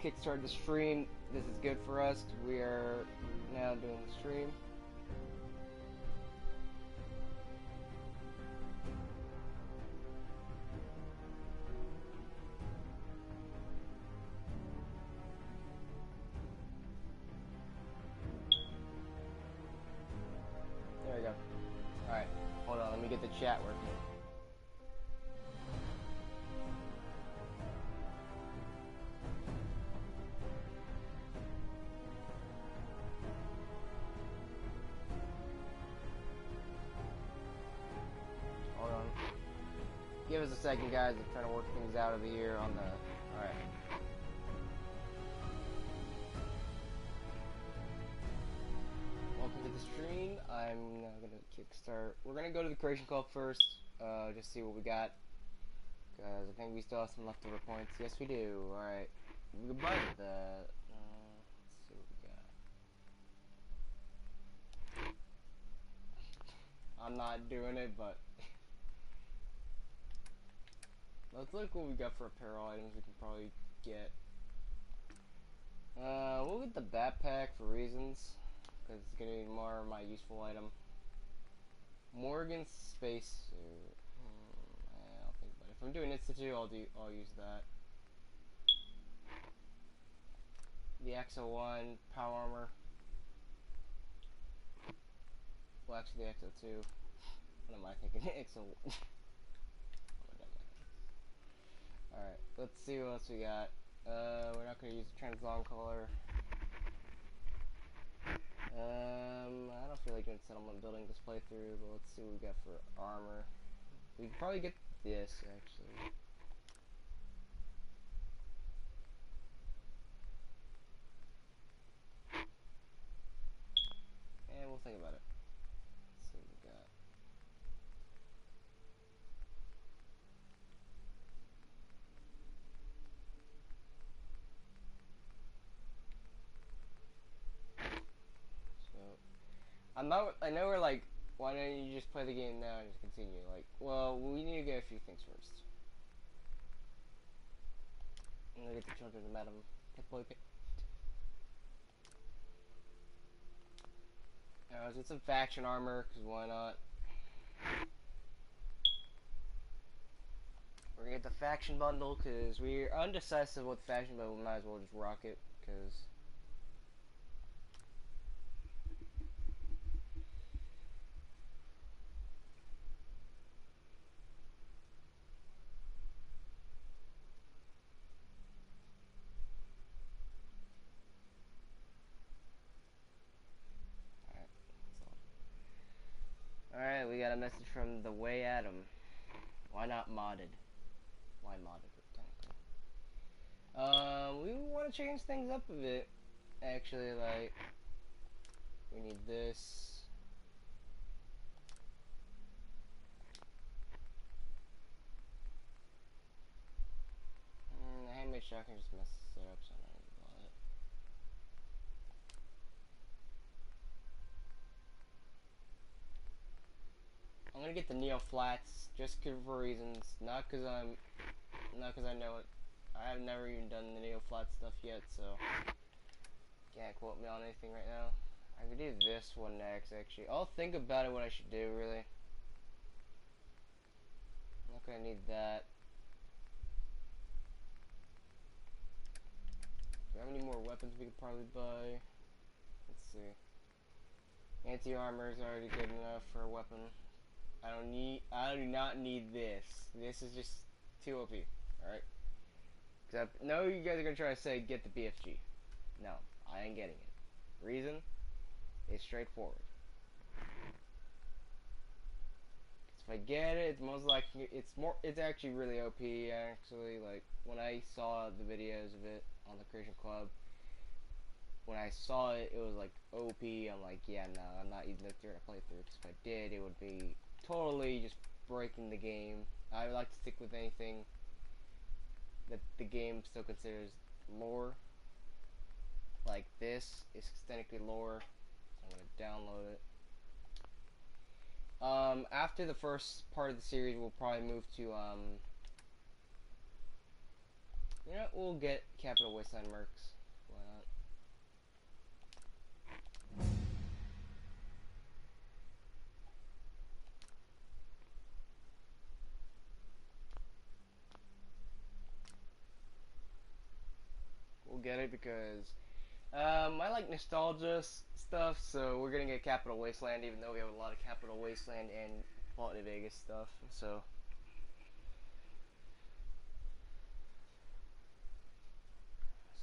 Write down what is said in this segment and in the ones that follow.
kickstart the stream. This is good for us. We are now doing the stream. There we go. Alright, hold on, let me get the chat working. Hold on. Give us a second, guys. I'm trying to work things out over here on the... Alright. Welcome to the stream. I'm now gonna kickstart. We're gonna go to the Creation Club first, just see what we got. Because I think we still have some leftover points. Yes, we do. Alright. Goodbye to that. Let's see what we got. I'm not doing it, but... Let's look what we got for apparel items we can probably get. We'll get the backpack for reasons. Because it's going to be more of my useful item. Morgan's space suit. I'll think about it. If I'm doing Institute, I'll use that. The XO1 power armor. Well, actually the XO2. What am I thinking? XO1. Alright, let's see what else we got. We're not going to use the Translon color. I don't feel like doing settlement building this playthrough, but let's see what we got for armor. We can probably get this, actually. And we'll think about it. Let's see what we got. I know we're like, why don't you just play the game now and just continue? Like, well, we need to get a few things first. I'm gonna get the children of Madam Pip-Boy Pip. Let's get some faction armor, because why not? We're gonna get the faction bundle, because we're undecisive with faction, but we might as well just rock it, because... Alright, we got a message from the Way Adam. Why not modded? Why modded, technically? We want to change things up a bit. Actually, like, we need this. The handmade shotgun just messes it up, so I don't even want it. I'm gonna get the Neo Flats just for reasons, not because I know it. I have never even done the Neo Flat stuff yet, so can't quote me on anything right now. I could do this one next, actually. I'll think about it what I should do, really. I'm not gonna need that. Do we have any more weapons we could probably buy? Let's see. Anti-armor is already good enough for a weapon. I do not need this. This is just too OP, alright? Because I know you guys are going to try to say, get the BFG. No, I ain't getting it. Reason? It's straightforward. If I get it, it's most likely, it's actually really OP, actually. Like, when I saw the videos of it on the Creation Club, when I saw it, it was like OP. I'm like, yeah, no, I'm not even doing a playthrough. Because if I did, it would be totally just breaking the game. I would like to stick with anything that the game still considers lore. Like this is technically lore. So I'm gonna download it. After the first part of the series, we'll probably move to You know, we'll get Capital Wasteland Mercs. Why not? We'll get it because I like nostalgia stuff, so we're gonna get Capital Wasteland, even though we have a lot of Capital Wasteland and Fallout New Vegas stuff. So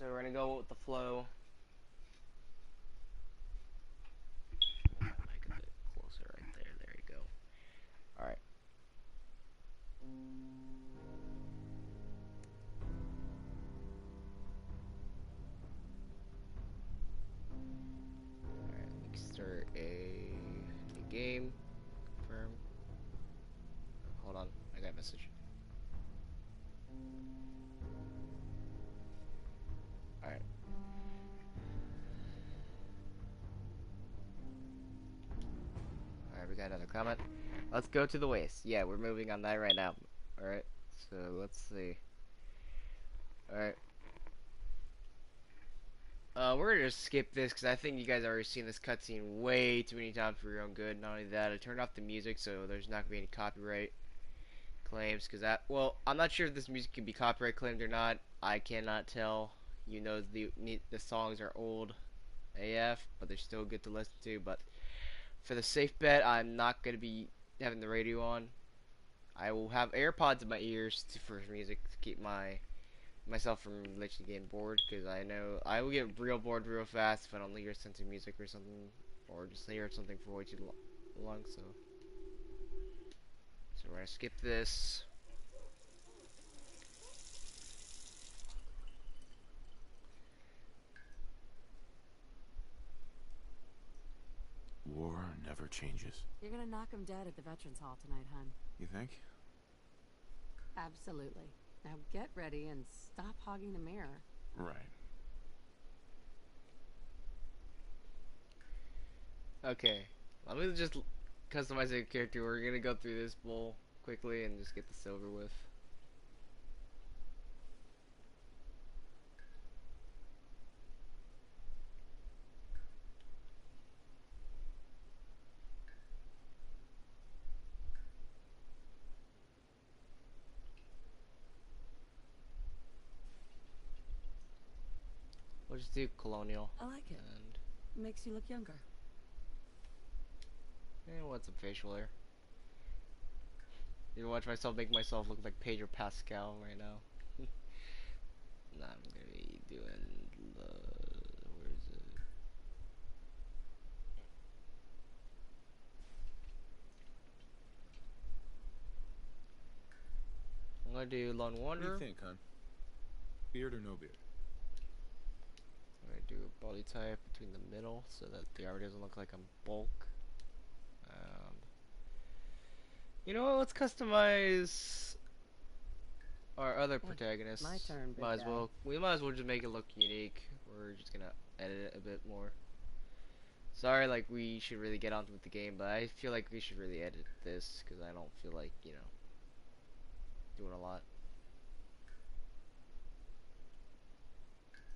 we're gonna go with the flow. Make it a bit closer right there. There you go. All right. Alright, we can start a new game. Confirm. Hold on, I got a message. Alright. Alright, we got another comment. Let's go to the waste. Yeah, we're moving on that right now. Alright, so let's see. Alright. We're gonna just skip this because I think you guys already seen this cutscene way too many times for your own good. Not only that, I turned off the music so there's not gonna be any copyright claims because well, I'm not sure if this music can be copyright claimed or not. I cannot tell. You know, the songs are old AF, but they're still good to listen to. But for the safe bet, I'm not gonna be having the radio on. I will have AirPods in my ears for music to keep myself from literally getting bored, because I know I will get real bored real fast if I don't listen to music or something, or just hear something for way too long. So we're gonna skip this. War never changes. You're gonna knock him dead at the Veterans Hall tonight, hun. You think? Absolutely. Now get ready and stop hogging the mirror. Right. Okay, let me just customize a character. We're gonna go through this bowl quickly and just get this over with. We'll just do colonial. I like it. And Makes you look younger. want some facial hair. You watch myself make myself look like Pedro Pascal right now. Nah, I'm gonna be doing the where is it? I'm gonna do Lone What Wanderer. do you think, hon? Beard or no beard? I'm gonna do a body type between the middle so that the art doesn't look like I'm bulk. You know what? Let's customize our other protagonist. my turn, big Might as guy. well. We might as well just make it look unique. We're just gonna edit it a bit more. Sorry, like we should really get on with the game, but I feel like we should really edit this because I don't feel like doing a lot.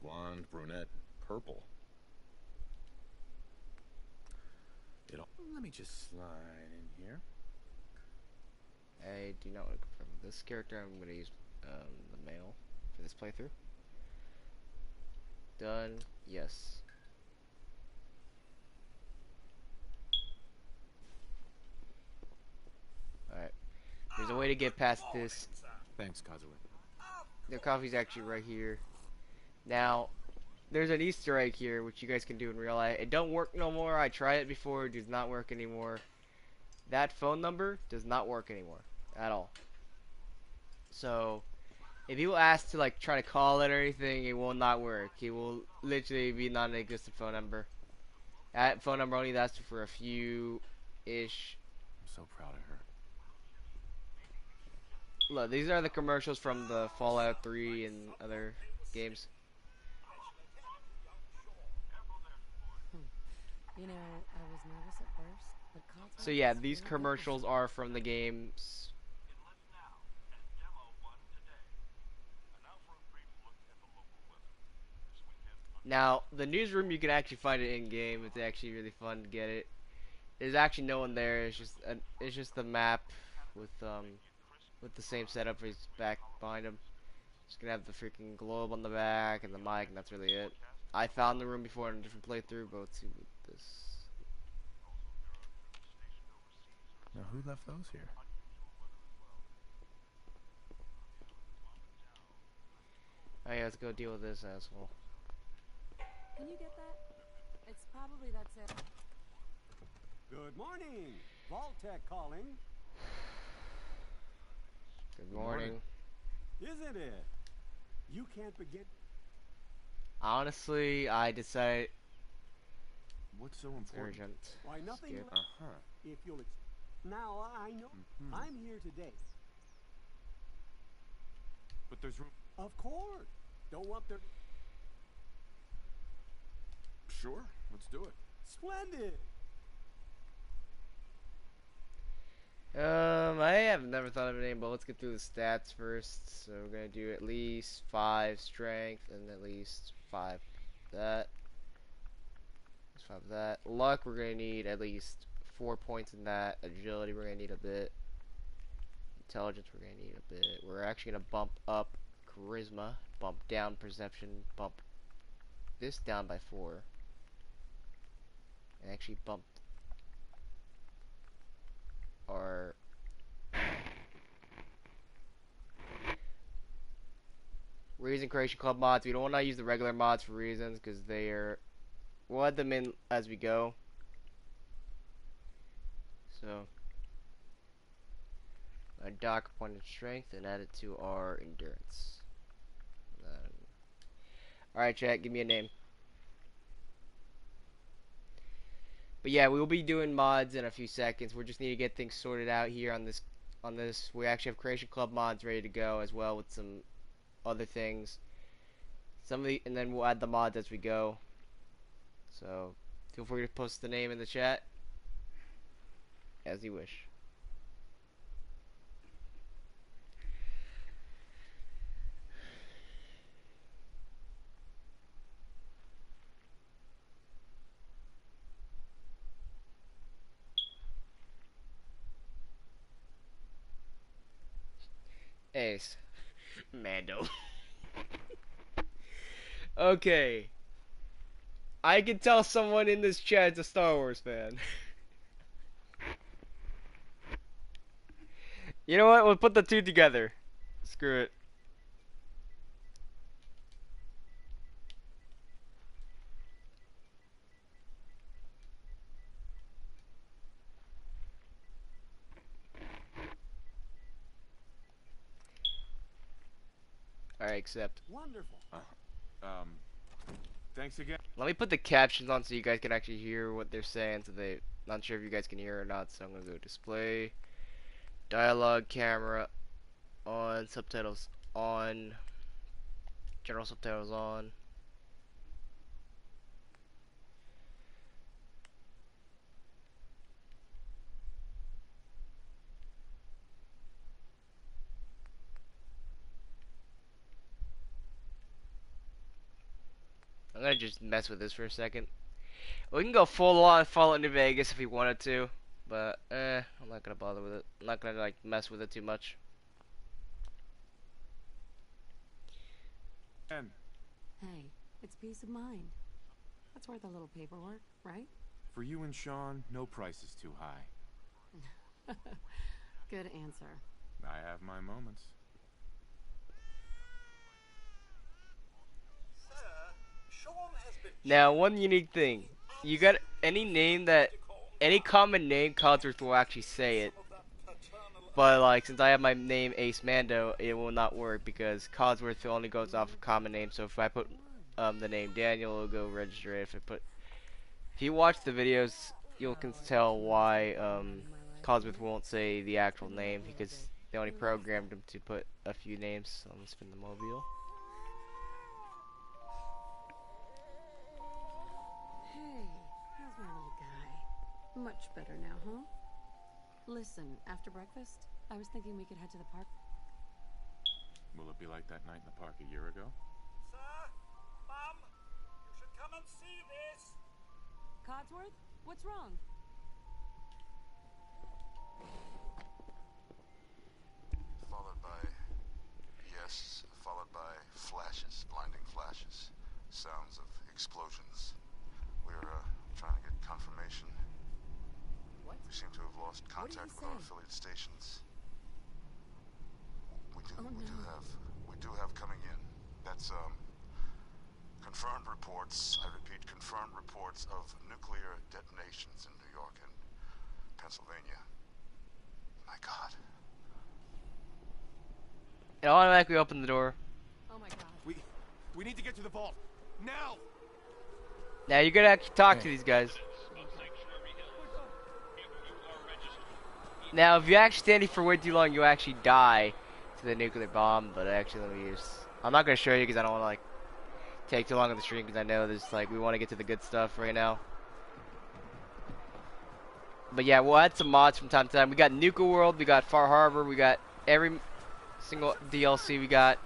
Blonde, brunette, purple. Let me just slide in here. I do not want to confirm this character. I'm gonna use the male for this playthrough. Done. Yes. Alright. There's a way to get past this. Thanks, Kazuma. The coffee's actually right here. Now, there's an Easter egg here, which you guys can do in real life. It don't work no more. I tried it before. It does not work anymore. That phone number does not work anymore. At all. So, if you ask to, like, try to call it or anything, it will not work. It will literally be non-existent phone number. That phone number only lasts for a few-ish. I'm so proud of her. Look, these are the commercials from the Fallout 3 and other games. You know, I was nervous at first, but Call So yeah, these commercials are from the games. Now, the newsroom, you can actually find it in game. It's actually really fun to get it. There's actually no one there. It's just the map with the same setup for his back behind him. Just gonna have the freaking globe on the back and the mic, and that's really it. I found the room before in a different playthrough, but let's see what this. Now, who left those here? Oh yeah, let's go deal with this asshole. Can you get that? It's probably that's it. Good morning. Vault-Tec calling. Good morning. Isn't it? You can't begin. Honestly, I decided What's so it's important? urgent. Why, nothing Skip. less. If you'll. Now, I know. I'm here today. But there's room. Of course. Don't want their. Sure, let's do it. Splendid. I have never thought of a name, but let's get through the stats first. So we're gonna do at least 5 strength and at least 5 that. 5 that. Luck, we're gonna need at least 4 points in that. Agility, we're gonna need a bit. Intelligence, we're gonna need a bit. We're actually gonna bump up charisma, bump down perception, bump this down by 4, and actually bump our Reason Creation Club mods. We don't want to use the regular mods for reasons because they are. We'll add them in as we go. So, a dock point of strength and add it to our endurance. Alright, chat, give me a name. But yeah, we will be doing mods in a few seconds. We just need to get things sorted out here on this. We actually have Creation Club mods ready to go as well with some other things. And then we'll add the mods as we go. So, feel free to post the name in the chat as you wish. Ace. Mando. Okay. I can tell someone in this chat is a Star Wars fan. You know what? We'll put the two together. Screw it. Alright, accept. Wonderful. Thanks again. Let me put the captions on so you guys can actually hear what they're saying. Not sure if you guys can hear or not, so I'm gonna go display, dialogue, camera on, subtitles on, general subtitles on. I'm gonna just mess with this for a second. We can go full on Fallout New Vegas if we wanted to, but I'm not gonna bother with it. I'm not gonna like mess with it too much. And Hey, it's peace of mind. That's worth a little paperwork, right? for you and Sean, no price is too high. Good answer. I have my moments. Now, one unique thing. You got any common name, Codsworth will actually say it. But, like, since I have my name Ace Mando, it will not work because Codsworth only goes off of common name. So if I put the name Daniel, it'll go register it. If you watch the videos, you can tell why Codsworth won't say the actual name because they only programmed him to put a few names on the Spin the Mobile. Hey, how's my little guy? Much better now, huh? Listen, after breakfast, I was thinking we could head to the park. Will it be like that night in the park a year ago? Sir, Mum, you Wadsworth? What's wrong? Followed by, yes, followed by flashes, blinding flashes. Sounds of explosions. We're trying to get confirmation. What? We seem to have lost What did contact he with our say? affiliate stations. We Oh, no. do have coming in. That's confirmed reports. I repeat, confirmed reports of nuclear detonations in New York and Pennsylvania. My God. It automatically opened the door. Oh my god. We need to get to the vault now. Now you're gonna actually talk to these guys. Now, if you actually stand for way too long, you actually die to the nuclear bomb. But actually, let me use. I'm not gonna show you because I don't want to like take too long on the stream because I know there's like we want to get to the good stuff right now. But yeah, we'll add some mods from time to time. We got Nuka World, we got Far Harbor, we got every single DLC we got.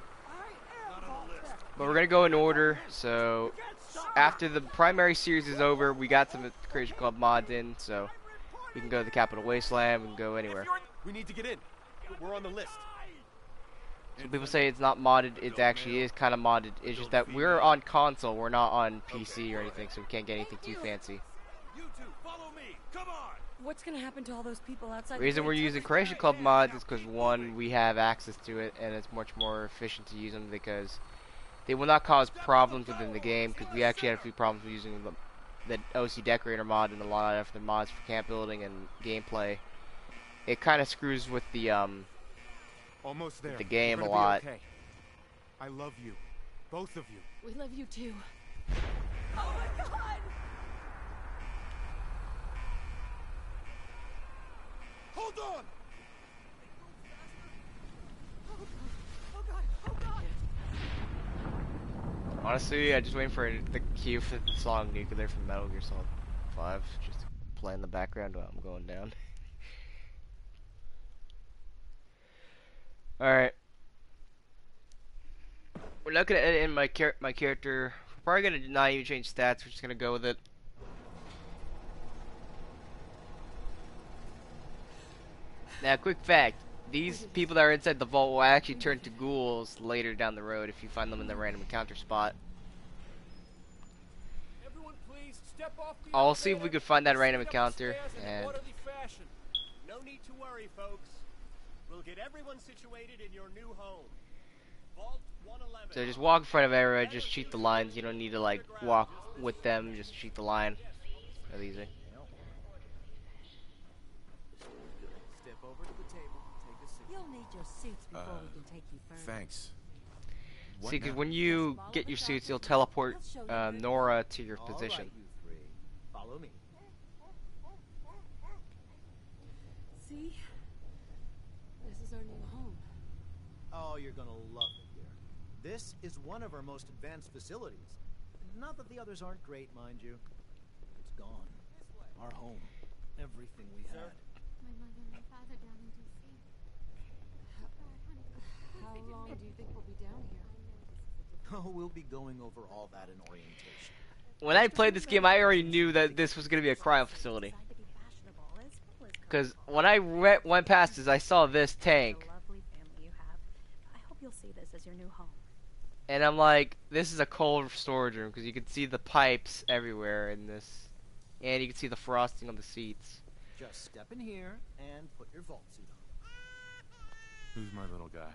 But we're gonna go in order. So after the primary series is over, we got some Creation Club mods in, so we can go to the Capital Wasteland. We can go anywhere. We need to get in. We're on the list. Some people say it's not modded. It actually is kind of modded. It's just that we're on console. We're not on PC or anything, so we can't get anything too fancy. You two, follow me. Come on. What's gonna happen to all those people outside? The reason we're using Creation Club mods is because one, we have access to it, and it's much more efficient to use them because they will not cause problems within the game. Because we actually had a few problems with using the OC Decorator mod and a lot of other mods for camp building and gameplay. It kind of screws with the Almost there. the game We're a gonna be lot. okay. I love you, both of you. We love you too. Oh my god! Hold on. Oh god! Oh god! Honestly, I just waiting for the cue for the song Nuclear from Metal Gear Solid 5 just to play in the background while I'm going down. Alright. We're not gonna edit in my character. We're probably gonna not even change stats, we're just gonna go with it. Now, quick fact. These people that are inside the vault will actually turn to ghouls later down the road if you find them in the random encounter spot. Everyone, please step off the I'll see if we elevator. can find that random Proceed up encounter, the stairs in an and orderly fashion. No need to worry, folks. We'll get everyone situated in your new home. Vault 111. so just walk in front of everyone, just cheat the lines. You don't need to like walk with them, just cheat the line. Really easy. Step over to the table, take a seat. You'll need your suits before we can take you further. Thanks. See, because when you get your suits, you'll teleport Nora to your position. All right, you three. Follow me. See? This is our new home. Oh, you're gonna love it here. This is one of our most advanced facilities. Not that the others aren't great, mind you. It's gone. Our home. Everything we had. My mother and father down in D.C. How long do you think we'll be down here? Oh, we'll be going over all that in orientation. When I played this game, I already knew that this was going to be a cryo facility. Because when I went past this, I saw this tank. The lovely family you have. I hope you'll see this as your new home. And I'm like, this is a cold storage room. Because you can see the pipes everywhere in this. And you can see the frosting on the seats. Just step in here and put your vault suit on. Who's my little guy?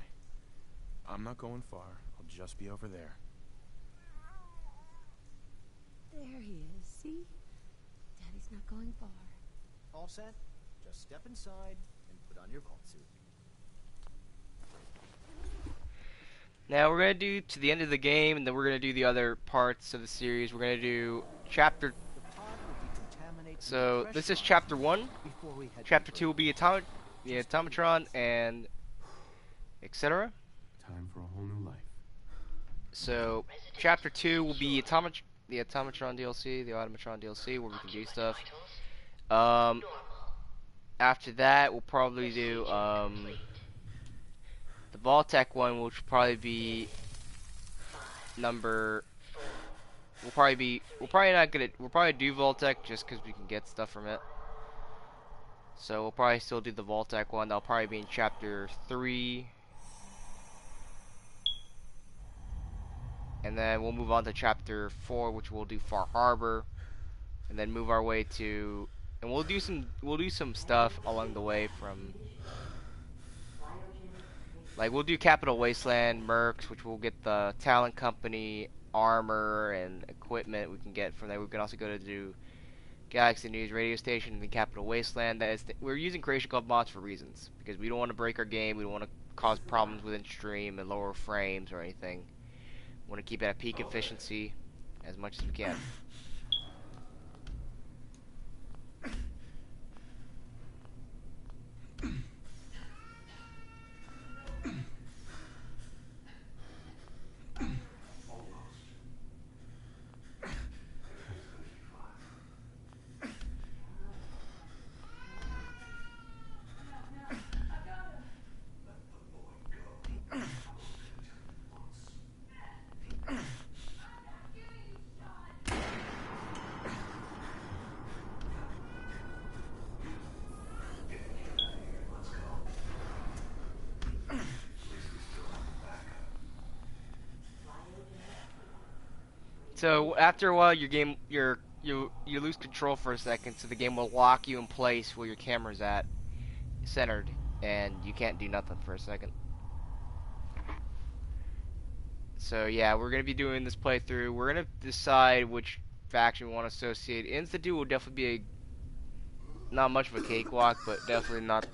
I'm not going far. I'll just be over there. There he is, see? Daddy's not going far. All set? Just step inside and put on your vault suit. Now we're going to do to the end of the game. And then we're going to do the other parts of the series. We're going to do chapter. The pod will decontaminate the So this is fresh chapter 1. before we head Chapter deeper. 2 will be the Automatron and etc. Time for a whole new life. So chapter 2 will be the Automatron DLC, the Automatron DLC, where we can do stuff. After that, we'll probably do the Vault-Tec one, which will probably be number we'll probably do Vault-Tec just because we can get stuff from it. So we'll probably still do the Vault-Tec one. That'll probably be in chapter 3. And then we'll move on to chapter 4, which we'll do Far Harbor, and then move our way to, and we'll do some stuff along the way from, like, we'll do Capital Wasteland, Mercs, which we'll get the Talent Company armor and equipment we can get from there. We can also go to do Galaxy News radio station and the Capital Wasteland. We're using Creation Club mods for reasons, because we don't want to break our game, we don't want to cause problems within stream and lower frames or anything. Want to keep it at peak efficiency as much as we can. So after a while, you lose control for a second, so the game will lock you in place where your camera's at, centered, and you can't do nothing for a second. So yeah, we're gonna be doing this playthrough. We're gonna decide which faction we want to associate. Institute will definitely be not much of a cakewalk, but definitely not.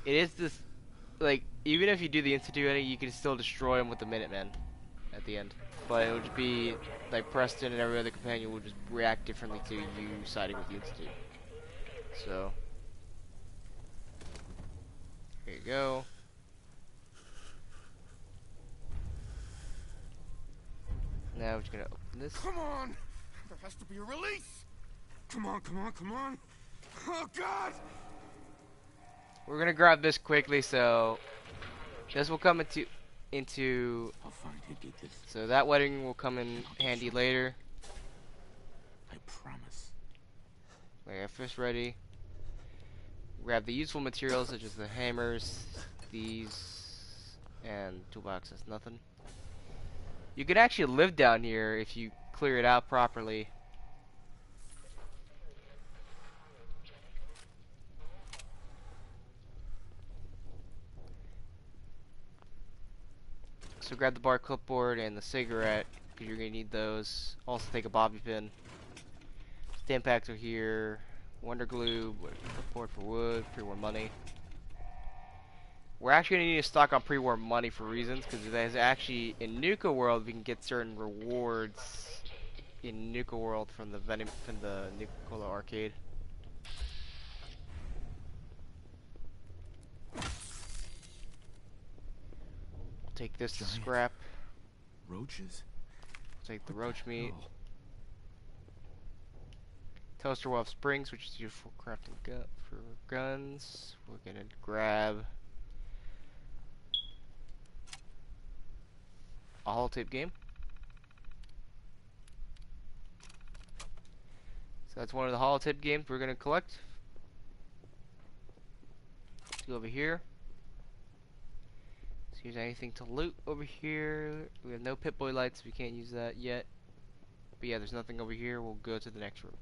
It is this, like, even if you do the Institute, you can still destroy them with the Minutemen at the end. But it would just be like Preston and every other companion will just react differently to you siding with the Institute. So here you go. Now we're just gonna open this. Come on! There has to be a release! Come on, come on, come on! Oh God! We're gonna grab this quickly, so this will come into I'll find you, get this. so that wedding will come in handy later. I promise. I got fish ready. Grab the useful materials such as the hammers, these, and toolboxes. Nothing. You can actually live down here if you clear it out properly. So grab the bar clipboard and the cigarette, because you're going to need those. Also take a bobby pin. Stamp packs are here. Wonder glue, clipboard for wood, pre-war money. We're actually going to need to stock on pre-war money for reasons, because there's actually, in Nuka World, we can get certain rewards in Nuka World from the Nuka-Cola arcade. Take this to scrap. Roaches? Take the roach meat. Toaster will have springs, which is used for crafting for guns. We're gonna grab a holotape game. So that's one of the holotape games we're gonna collect. Let's go over here. See if there's anything to loot over here. We have no Pip-Boy lights, we can't use that yet. But yeah, there's nothing over here. We'll go to the next room.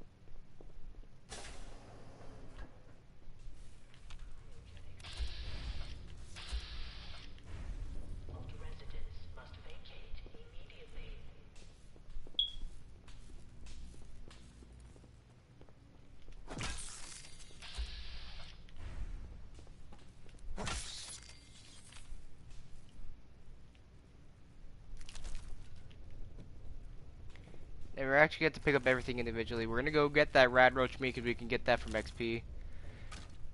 And we're actually going to pick up everything individually. We're going to go get that rad roach meat because we can get that from XP.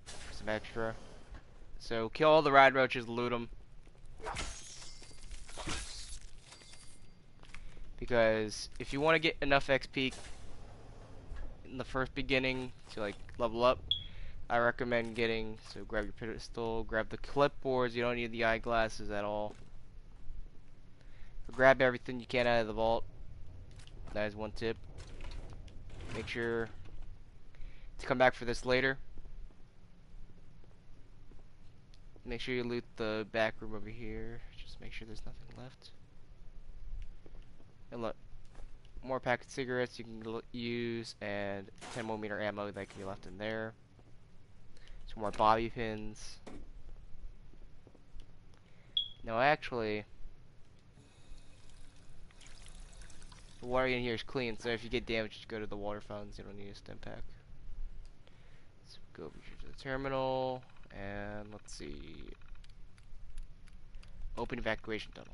For some extra. So kill all the rad roaches, loot them. Because if you want to get enough XP in the first beginning to like level up, I recommend getting, so grab your pistol, grab the clipboards, you don't need the eyeglasses at all. Grab everything you can out of the vault. That is one tip. Make sure to come back for this later. Make sure you loot the back room over here. Just make sure there's nothing left. And look, more pack of cigarettes you can use, and 10mm ammo that can be left in there. Some more bobby pins. No, actually, the water in here is clean, so if you get damaged, just go to the water fountains. You don't need a stim pack. Let's go over here to the terminal, and let's see. Open evacuation tunnel.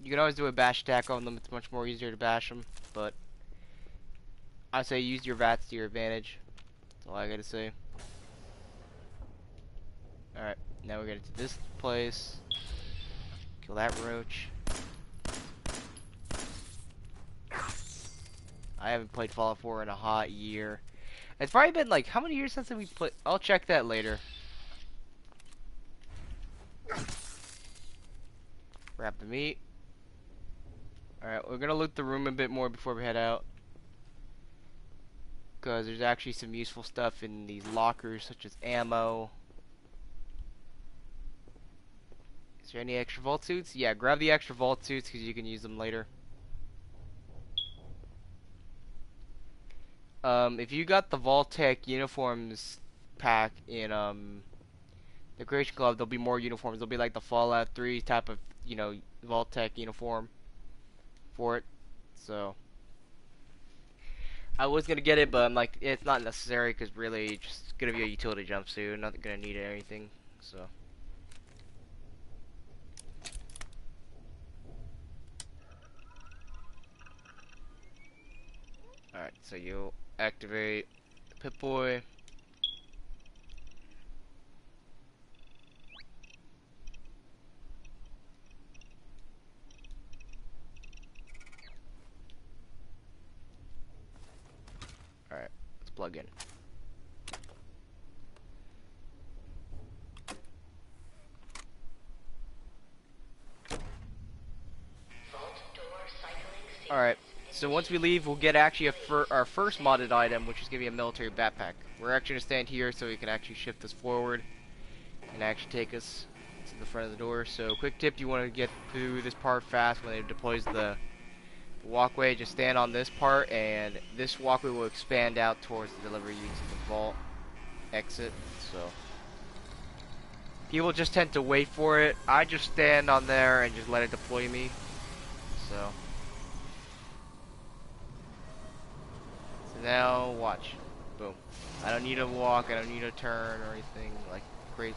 You can always do a bash attack on them. It's much more easier to bash them, but I say use your VATS to your advantage. That's all I gotta say. Alright, now we gotta to this place. Kill that roach. I haven't played Fallout 4 in a hot year. It's probably been like, how many years since we played? I'll check that later. Grab the meat. Alright, we're gonna loot the room a bit more before we head out. Because there's actually some useful stuff in these lockers, such as ammo. Is there any extra vault suits? Yeah, grab the extra vault suits because you can use them later. If you got the Vault-Tec uniforms pack in the Creation Club, there'll be more uniforms. There'll be like the Fallout 3 type of, you know, Vault-Tec uniform for it. So I was gonna get it, but I'm like, it's not necessary because really it's just gonna be a utility jumpsuit. Not gonna need it or anything. So alright, so you'll activate Pip-Boy. Alright, let's plug in. Alright, so once we leave, we'll get actually our first modded item, which is going to be a military backpack. We're actually going to stand here so we can actually shift this forward and actually take us to the front of the door. So quick tip, you want to get through this part fast when it deploys the walkway. Just stand on this part and this walkway will expand out towards the delivery units of the vault exit. So people just tend to wait for it. I just stand on there and just let it deploy me. So now watch. Boom. I don't need to walk, I don't need to turn or anything like crazy.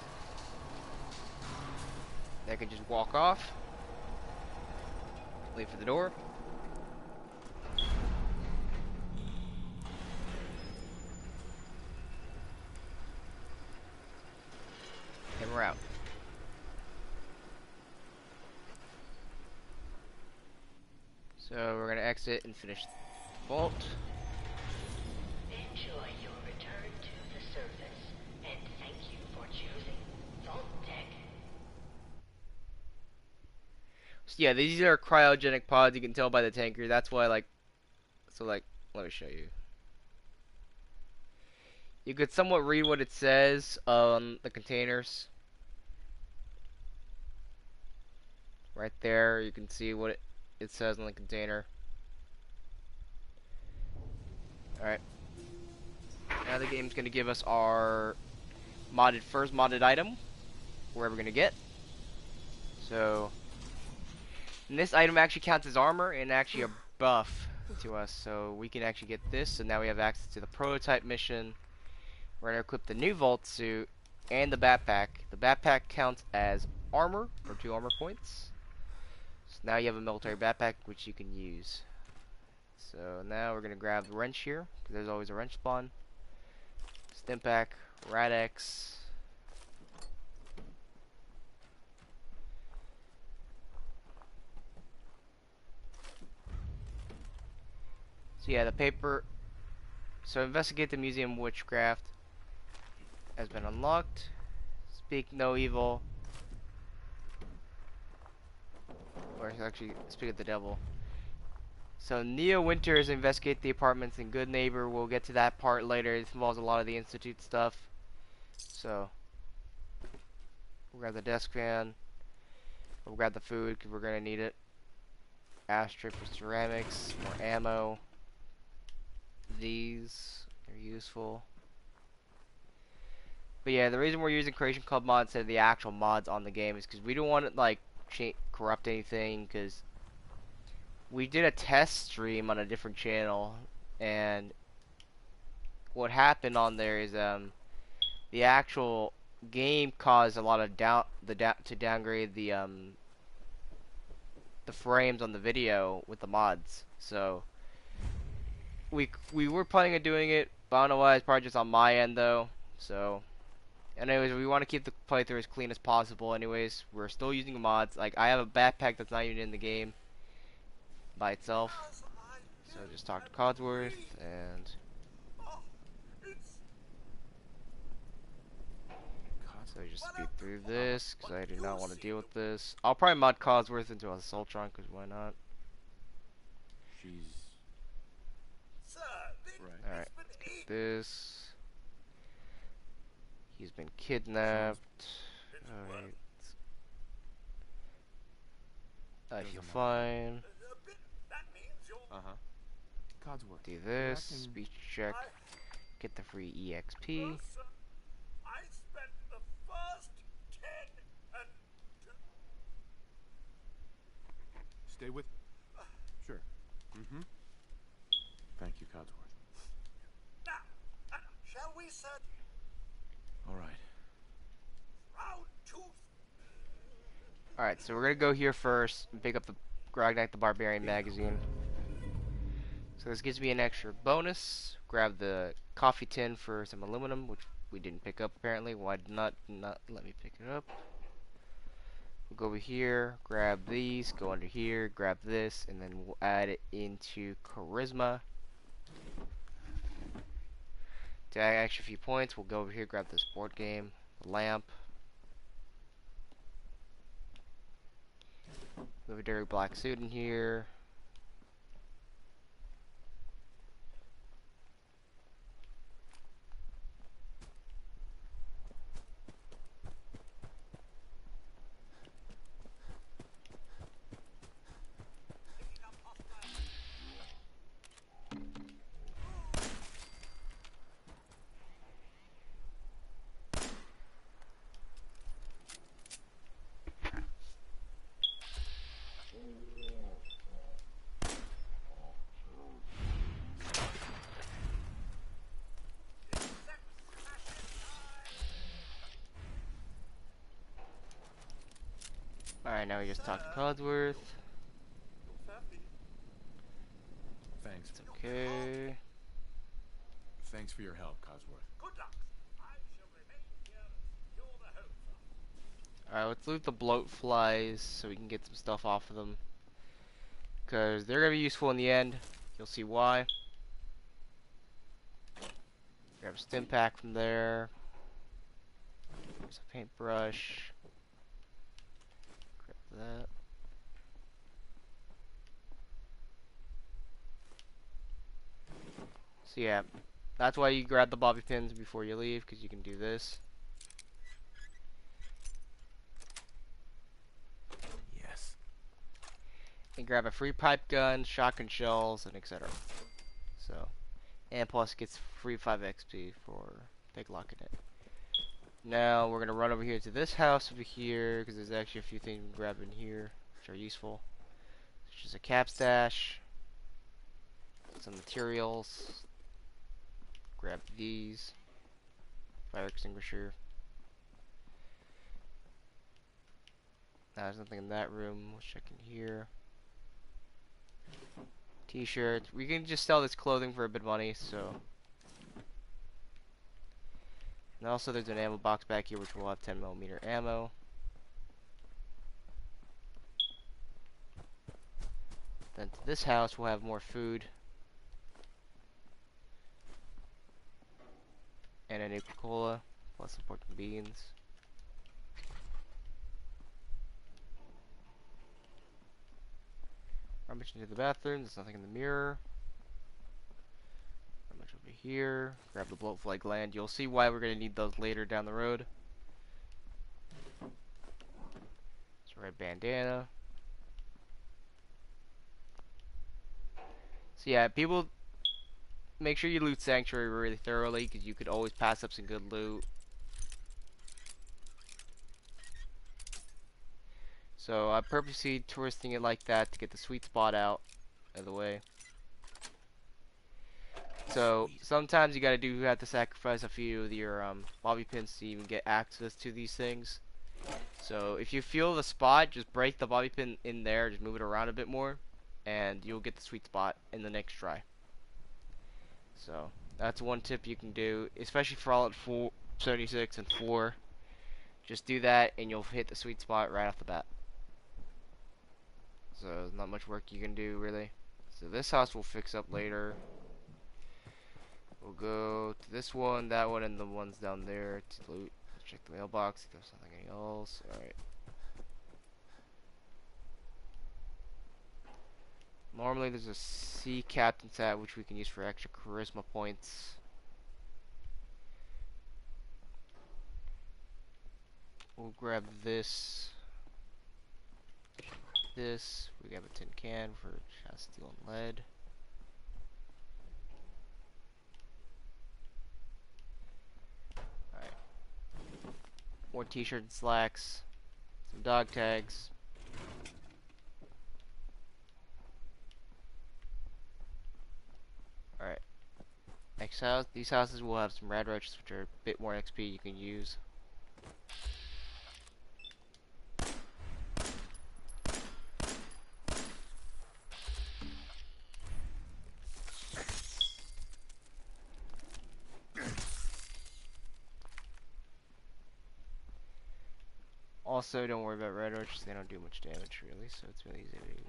I can just walk off. Wait for the door. And we're out. So we're gonna exit and finish the vault. Enjoy your return to the surface, and thank you for choosing Vault-Tec. So yeah, these are cryogenic pods. You can tell by the tanker. That's why, like, so like, let me show you. You could somewhat read what it says on the containers. Right there, you can see what it says on the container. Alright. Now the game's going to give us our first modded item. Where we're going to get. So, and this item actually counts as armor and actually a buff. to us, so we can actually get this. So now we have access to the prototype mission. We're gonna equip the new Vault suit and the backpack. The backpack counts as armor for 2 armor points. So now you have a military backpack which you can use. So now we're gonna grab the wrench here, because there's always a wrench spawn. Stimpack, Rad-X. So yeah, the paper. So investigate the museum witchcraft has been unlocked. Speak no evil. Or actually, speak of the devil. So Neo Winters investigate the apartments in Good Neighbor. We'll get to that part later. It involves a lot of the Institute stuff. So we'll grab the desk fan. We'll grab the food because we're gonna need it. Ashtray for ceramics. More ammo. These are useful. But yeah, the reason we're using Creation Club mods instead of the actual mods on the game is because we don't want to like corrupt anything. Because we did a test stream on a different channel, and what happened on there is the actual game caused a lot of to downgrade the frames on the video with the mods. So we were planning on doing it, but I don't know why. It's probably just on my end though. So anyways, we want to keep the playthrough as clean as possible. Anyways, we're still using mods. Like, I have a backpack that's not even in the game by itself. So just talk to Codsworth and so just speed through this because I do not want to deal with this. I'll probably mod Codsworth into a Soltron because why not? She's right. Alright, let's get this. He's been kidnapped. Alright. I feel fine. uh-huh. Codsworth. Do this. Speech check. Get the free EXP. Stay with. Sure. Mm-hmm. Thank you, Codsworth. Now, shall we set All right. round 2? Alright, so we're gonna go here first and pick up the Grognak the Barbarian magazine. So this gives me an extra bonus. Grab the coffee tin for some aluminum, which we didn't pick up apparently. Why did not let me pick it up? We'll go over here, grab these, go under here, grab this, and then we'll add it into Charisma. To add extra few points, we'll go over here, grab this board game, lamp. We have a dirty black suit in here. Alright, now we just talk to Codsworth. Thanks. It's okay. Thanks for your help, Codsworth. Good luck. I shall remain here and secure the home. Alright, let's loot the bloat flies so we can get some stuff off of them. Because they're going to be useful in the end. You'll see why. Grab a stim pack from there. There's a paintbrush. Grab that. So yeah, that's why you grab the bobby pins before you leave, because you can do this. Yes. And grab a free pipe gun, shotgun shells, and etc. So, and plus gets free 5 XP for picklocking it. Now we're gonna run over here to this house over here because there's actually a few things we can grab in here which are useful. It's just a cap stash. some materials. Grab these. Fire extinguisher. There's nothing in that room. Let's check in here. T-shirt. We can just sell this clothing for a bit of money, so. And also there's an ammo box back here which will have 10mm ammo. Then to this house we'll have more food. And a Nuka-Cola, plus some pork and beans. Rummage into the bathroom, there's nothing in the mirror. Rummage over here, grab the bloatfly gland. You'll see why we're going to need those later down the road. It's a red bandana. So yeah, people, make sure you loot Sanctuary really thoroughly, because you could always pass up some good loot. So I purposely twisting it like that to get the sweet spot out of the way. So sometimes you have to sacrifice a few of your bobby pins to even get access to these things. So if you feel the spot, just break the bobby pin in there, just move it around a bit more, and you'll get the sweet spot in the next try. So that's one tip you can do, especially for Fallout 4, 76 and 4. Just do that and you'll hit the sweet spot right off the bat. So there's not much work you can do really. So this house we'll fix up later. We'll go to this one, that one, and the ones down there to loot. Check the mailbox if there's nothing else. Alright. Normally there's a sea captain's hat which we can use for extra charisma points. We'll grab this. We grab a tin can for steel and lead. Alright. More t-shirt and slacks. Some dog tags. Alright. Next house, these houses will have some rad roaches which are a bit more XP you can use. Also, don't worry about red roaches, they don't do much damage really, so it's really easy to do.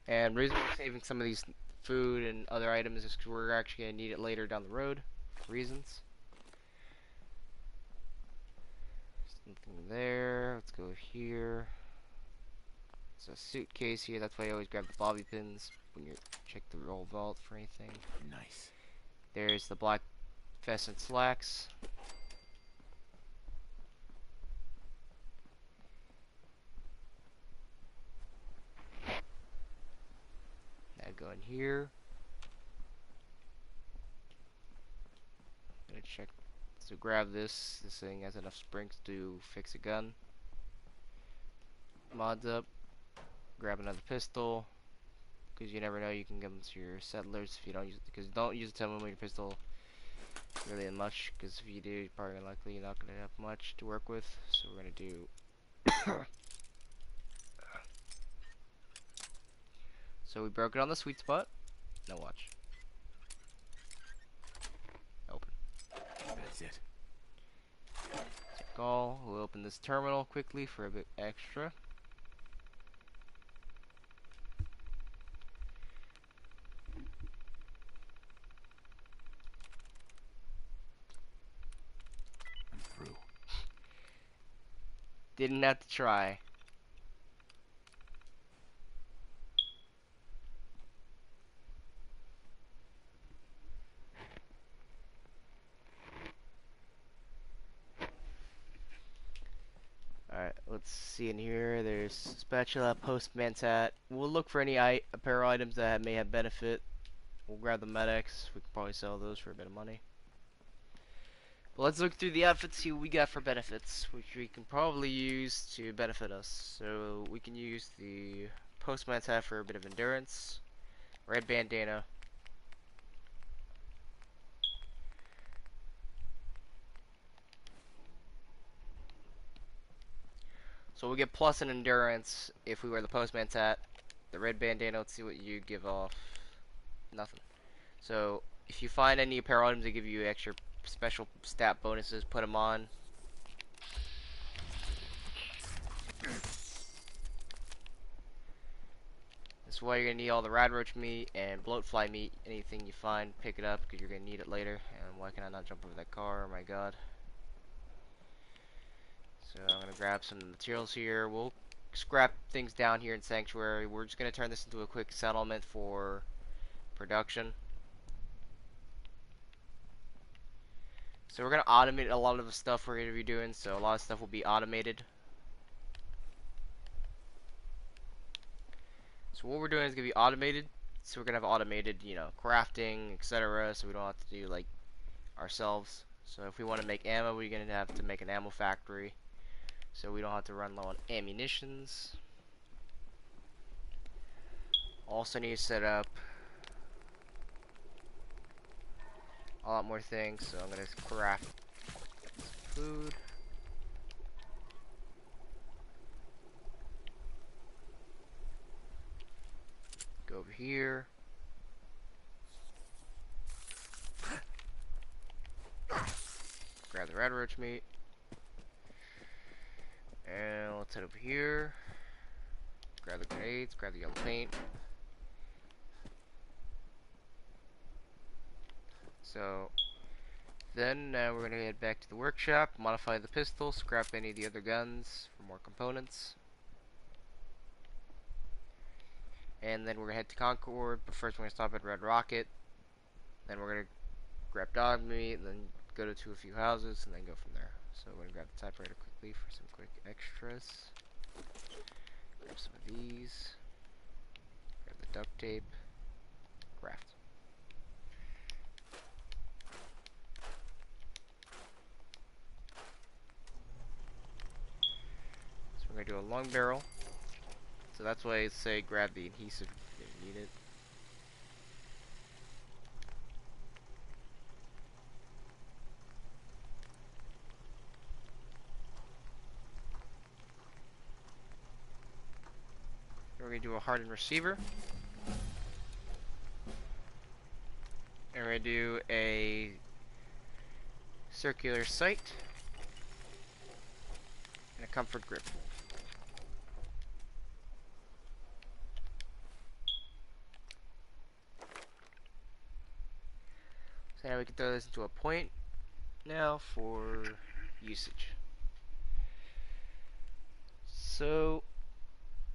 And the reason we're saving some of these food and other items is because we're actually going to need it later down the road for reasons. There's nothing there. Let's go here. There's a suitcase here, that's why I always grab the bobby pins when you check the roll vault for anything. Nice. There's the black vest and slacks. Now go in here. Gonna check. So grab this. This thing has enough springs to fix a gun. Mods up. Grab another pistol. Because you never know, you can give them to your settlers if you don't use it. Because don't use a 10mm pistol really much, because if you do, you're probably likely you're not going to have much to work with. So we're going to do so we broke it on the sweet spot. Now watch. Open. That's it. Take all. We'll open this terminal quickly for a bit extra. Didn't have to try. Alright, let's see in here. There's spatula, postman's hat. We'll look for any apparel items that may have benefit. We'll grab the medics. We can probably sell those for a bit of money. But let's look through the outfits, see what we got for benefits, which we can probably use to benefit us. So we can use the Postman's hat for a bit of endurance. Red bandana. So we get plus in endurance if we wear the Postman's hat. The red bandana, let's see what you give off. Nothing. So if you find any apparel items that give you extra special stat bonuses, put them on. This is why you're going to need all the radroach meat and bloatfly meat. Anything you find, pick it up because you're going to need it later. And why can I not jump over that car? Oh my god. So I'm going to grab some materials here. We'll scrap things down here in Sanctuary. We're just going to turn this into a quick settlement for production. So we're going to automate a lot of the stuff we're going to be doing. So a lot of stuff will be automated. So what we're doing is going to be automated. So we're going to have automated, you know, crafting, etc. So we don't have to do, like, ourselves. So if we want to make ammo, we're going to have to make an ammo factory. So we don't have to run low on ammunitions. Also need to set up a lot more things. So I'm going to craft food. Go over here. Grab the radroach meat. And let's head over here. Grab the grenades, grab the yellow paint. So then we're going to head back to the workshop, modify the pistol, scrap any of the other guns for more components. And then we're going to head to Concord, but first we're going to stop at Red Rocket. Then we're going to grab dog meat, and then go to a few houses, and then go from there. So we're going to grab the typewriter quickly for some quick extras. Grab some of these. Grab the duct tape. Craft. So we're going to do a long barrel. So that's why I say grab the adhesive if you need it. We're going to do a hardened receiver. And we're going to do a circular sight. And a comfort grip. So now we can throw this into a point now for usage. So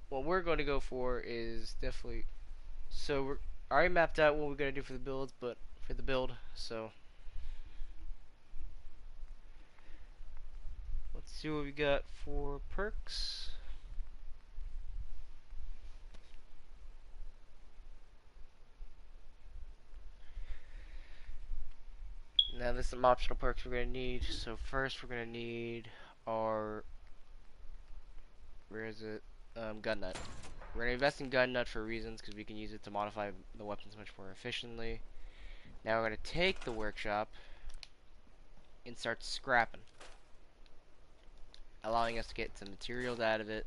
what we're going to go for is definitely, so we're already mapped out what we're going to do for the builds, but for the build, so let's see what we got for perks. Now there's some optional perks we're going to need. So first we're going to need our, where is it? Gun nut. We're going to invest in gun nut for reasons because we can use it to modify the weapons much more efficiently. Now we're going to take the workshop and start scrapping, allowing us to get some materials out of it.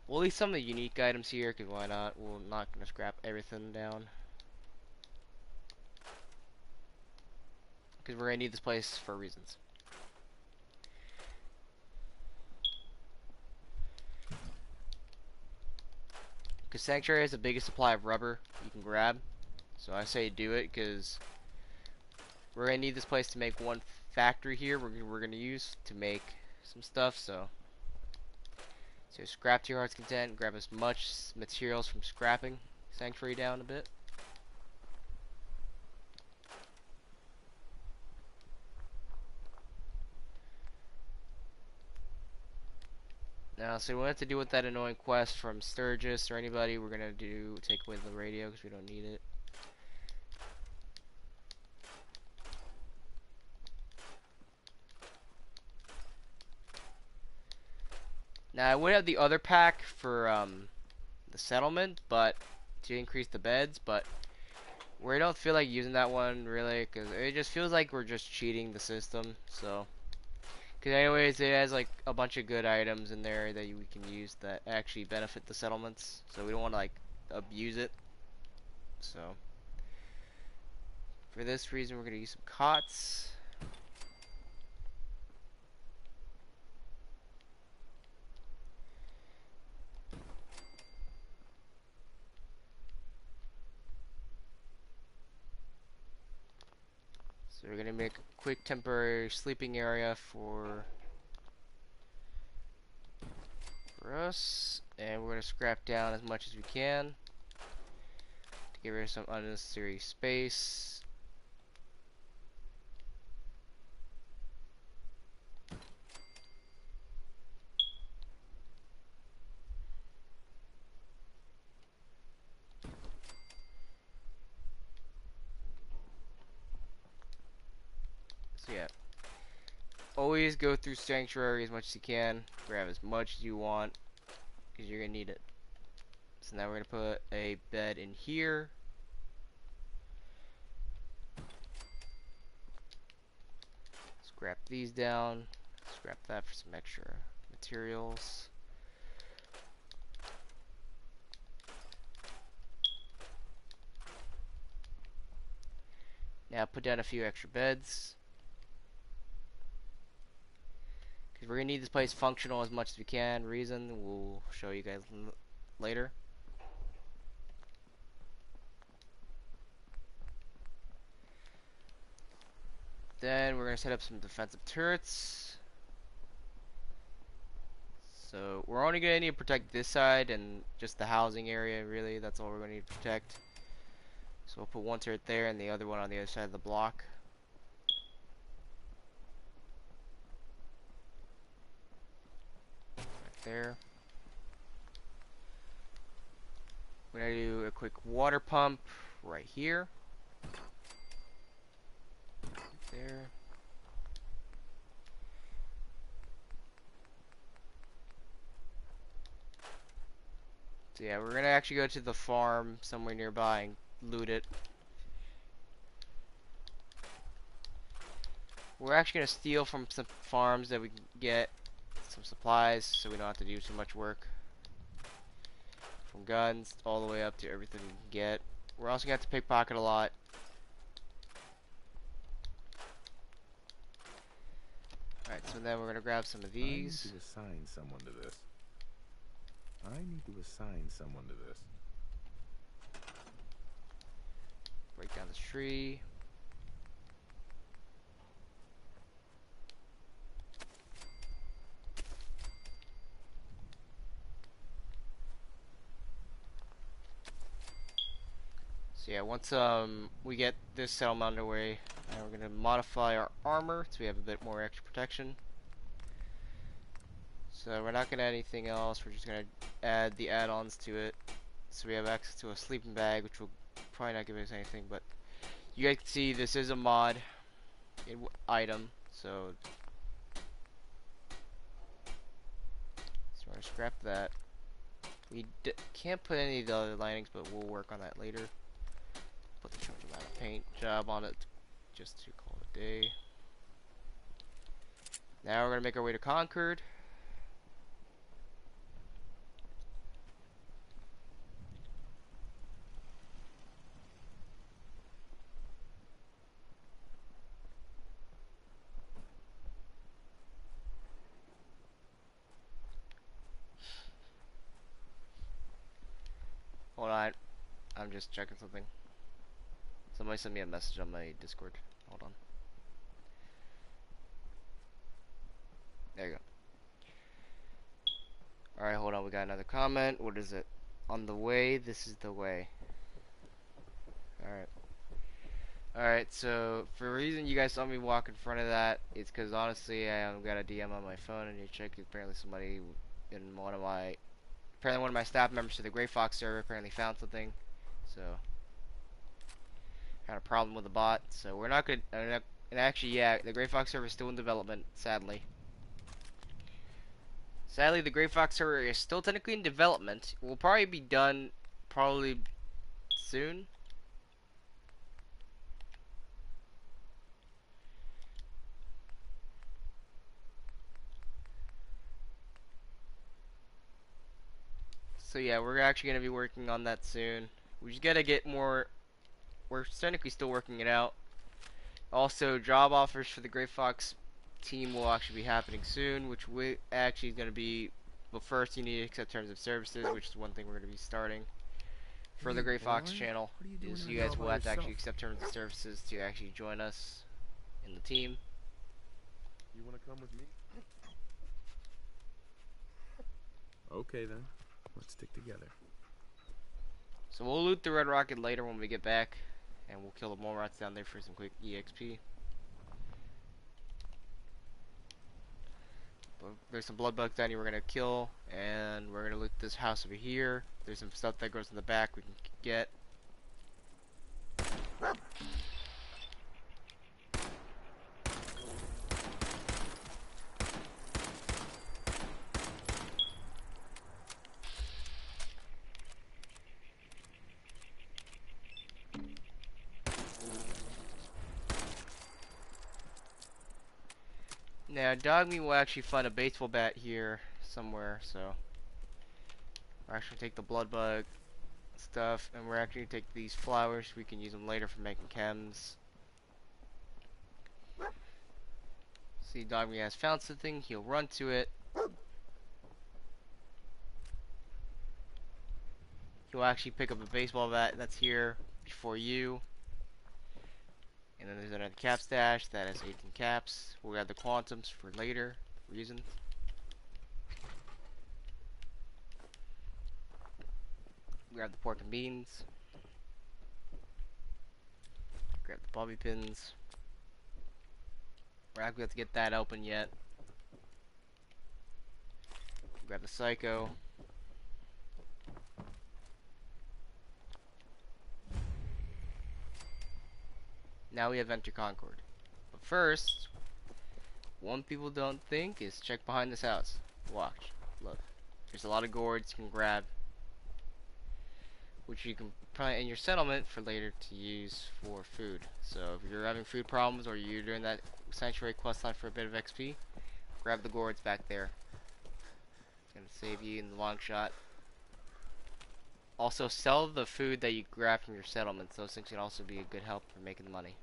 We'll leave some of the unique items here because why not? We're not going to scrap everything down because we're going to need this place for reasons. Because Sanctuary has the biggest supply of rubber you can grab. So I say do it because we're going to need this place to make one factory here we're going to use to make some stuff. So scrap to your heart's content. Grab as much materials from scrapping Sanctuary down a bit. Now, so we don't have to deal with that annoying quest from Sturgis or anybody. We're gonna take away the radio because we don't need it. Now I would have the other pack for the settlement, but to increase the beds, but we don't feel like using that one really, because it just feels like we're just cheating the system. So, because anyways, it has like a bunch of good items in there that we can use that actually benefit the settlements. So we don't want to like abuse it. So for this reason, we're gonna use some cots. So we're gonna make a quick temporary sleeping area for us, and we're gonna scrap down as much as we can to get rid of some unnecessary space. So yeah, always go through Sanctuary as much as you can. Grab as much as you want, because you're gonna need it. So now we're gonna put a bed in here. Scrap these down. Scrap that for some extra materials. Now put down a few extra beds, because we're gonna need this place functional as much as we can. Reason we'll show you guys later. Then we're gonna set up some defensive turrets. So we're only gonna need to protect this side and just the housing area, really. That's all we're gonna need to protect. So we'll put one turret there and the other one on the other side of the block. Right there. We're gonna do a quick water pump right here. Right there. So yeah, we're gonna actually go to the farm somewhere nearby and loot it. We're actually gonna steal from some farms that we can get some supplies, so we don't have to do too much work. From guns all the way up to everything we can get. We're also gonna have to pickpocket a lot. Alright, so then we're gonna grab some of these. I need to assign someone to this. I need to assign someone to this. Break down this tree. So yeah, once we get this settlement underway, we're gonna modify our armor so we have a bit more extra protection. So we're not gonna add anything else. We're just gonna add the add-ons to it, so we have access to a sleeping bag, which will probably not give us anything. But you guys can see this is a mod item, so we're gonna scrap that. We can't put any of the other linings, but we'll work on that later. Put the short amount of paint job on it just to call it a day. Now we're gonna make our way to Concord. Hold on, I'm just checking something. Somebody sent me a message on my Discord. Hold on. There you go. Alright, hold on, we got another comment. What is it? On the way, this is the way. Alright. Alright, so for a reason you guys saw me walk in front of that, it's because honestly I got a DM on my phone and you check, apparently somebody in one of my staff members to the Grey Fox server apparently found something. So had a problem with the bot, so we're not gonna, and actually yeah, the Grey Fox server is still in development, sadly. Sadly, the Gray Fox server is still technically in development. It will probably be done soon. So yeah, we're actually going to be working on that soon. We just got to get more. We're technically still working it out. Also, job offers for the Gray Fox team will actually be happening soon, which we actually is going to be. But first, you need to accept terms of services, which is one thing we're going to be starting for the Gray Fox channel. Is you guys will have to actually accept terms of services to actually join us in the team. You want to come with me? Okay then. Let's stick together. So we'll loot the Red Rocket later when we get back, and we'll kill the mole rats down there for some quick EXP. But there's some blood bugs down here we're gonna kill, and we're gonna loot this house over here. There's some stuff that grows in the back we can get. Now, Dogme will actually find a baseball bat here somewhere, so we're actually take the blood bug stuff, and we're actually take these flowers. We can use them later for making chems. See, Dogme has found something. He'll run to it. He'll actually pick up a baseball bat that's here before you. And then there's another cap stash that has 18 caps. We'll add the quantums for later reasons. We grab the pork and beans. Grab the bobby pins. We're not going to get that open yet. Grab the psycho. Now we have Enter Concord. But first, one people don't think is check behind this house. Watch. Look. There's a lot of gourds you can grab, which you can plant in your settlement for later to use for food. So if you're having food problems or you're doing that sanctuary questline for a bit of XP, grab the gourds back there. It's going to save you in the long shot. Also, sell the food that you grab from your settlements. Those things can also be a good help for making money.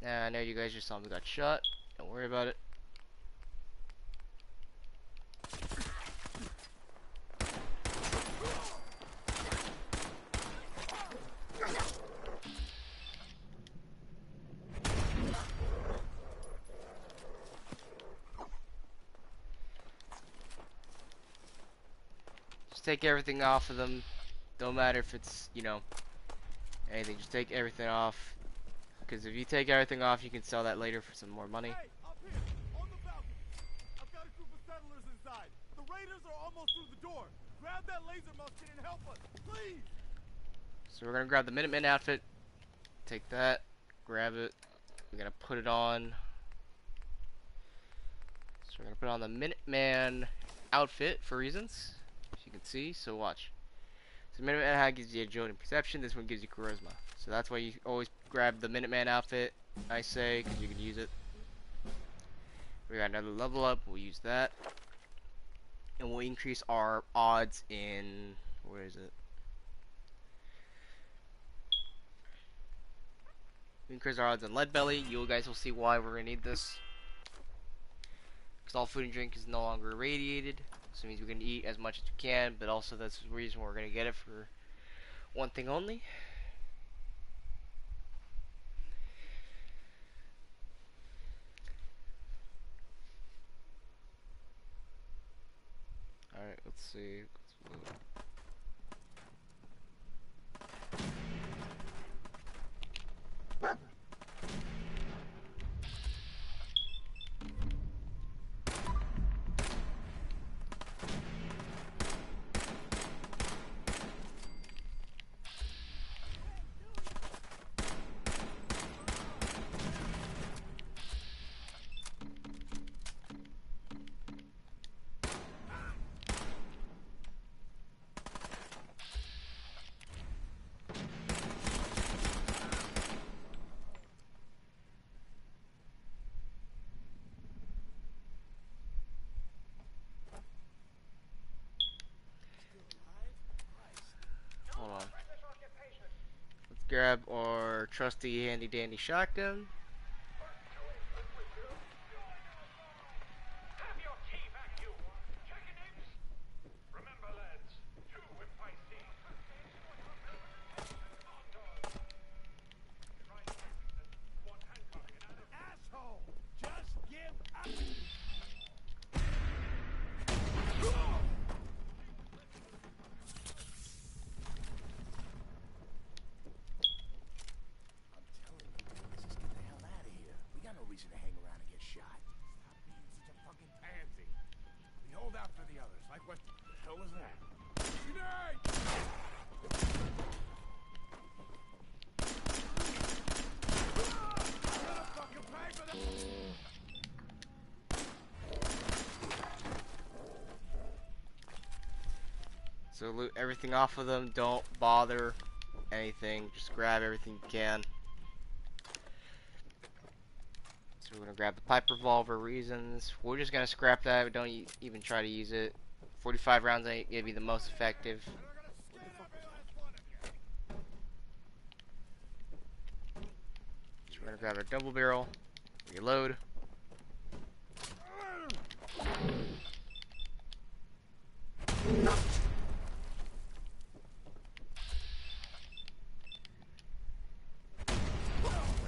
Now, I know you guys just saw me got shot. Don't worry about it. Take everything off of them. Don't matter if it's, you know, anything. Just take everything off. Because if you take everything off, you can sell that later for some more money. Hey, up here, on the balcony. I've got a group of settlers inside. The raiders are almost through the door. Grab that laser musket and help us, please. So we're gonna grab the Minuteman outfit. Take that. Grab it. We're gonna put it on. So we're gonna put on the Minuteman outfit for reasons. You can see, so watch. So Minuteman hat gives you agility and perception. This one gives you charisma. So that's why you always grab the Minuteman outfit, I say, because you can use it. We got another level up. We'll use that, and we'll increase our odds in, where is it? We increase our odds on Lead Belly. You guys will see why we're gonna need this. Because all food and drink is no longer irradiated. So it means we can eat as much as we can, but also that's the reason we're going to get it for one thing only. Alright, let's see. grab our trusty handy dandy shotgun. Asshole! Just give up! I'm telling you, let's just get the hell out of here. We got no reason to hang around and get shot. Stop being such a fucking pansy. We hold out for the others, like what the hell was that? Grenade! I'm gonna fucking pay for that! So loot everything off of them. Don't bother anything. Just grab everything you can. So we're gonna grab the pipe revolver. Reasons. We're just gonna scrap that. Don't even try to use it. 45 rounds ain't gonna be the most effective. So we're gonna grab our double barrel. Reload.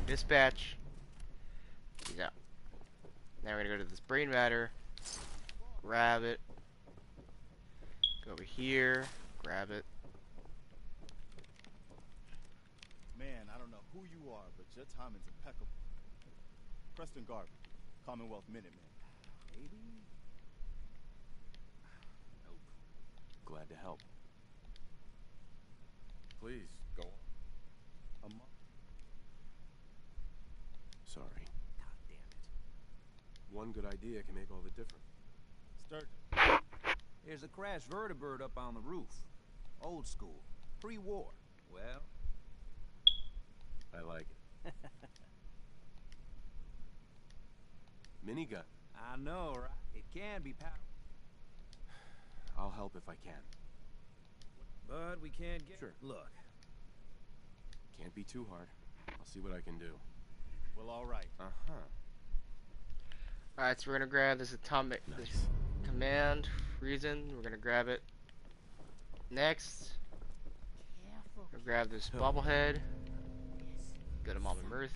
Dispatch. He's out. Now we're gonna go to this brain matter. Grab it. Go over here. Grab it. Man, I don't know who you are, but your timing's impeccable. Preston Garvey, Commonwealth Minutemen. Maybe? Nope. Glad to help. Please, go on. Sorry. God damn it. One good idea can make all the difference. Sturgeon. There's a crashed vertibird up on the roof. Old school. Pre-war. Well, I like it. Minigun. I know, right? It can be powerful. I'll help if I can. But we can't get... Sure. Look. Can't be too hard. I'll see what I can do. Well, all right. Uh-huh. Alright, so we're gonna grab this atomic this command reason. We're gonna grab it. Next, we'll grab this bobblehead. Go to Mama Mirth.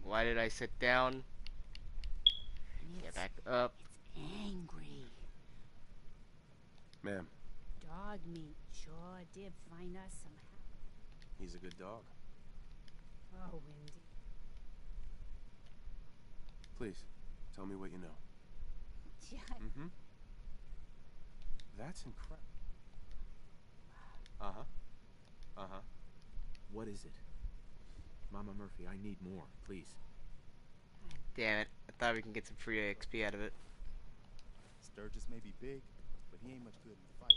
Why did I sit down? Get back up. It's angry. Ma'am, Dog meat sure did find us some help. he's a good dog. Oh, indeed. Please, tell me what you know. Yeah. That's incredible. Uh-huh. Uh-huh. What is it? Mama Murphy, I need more, please. Damn it. I thought we can get some free XP out of it. Sturgis may be big, but he ain't much good in the fight.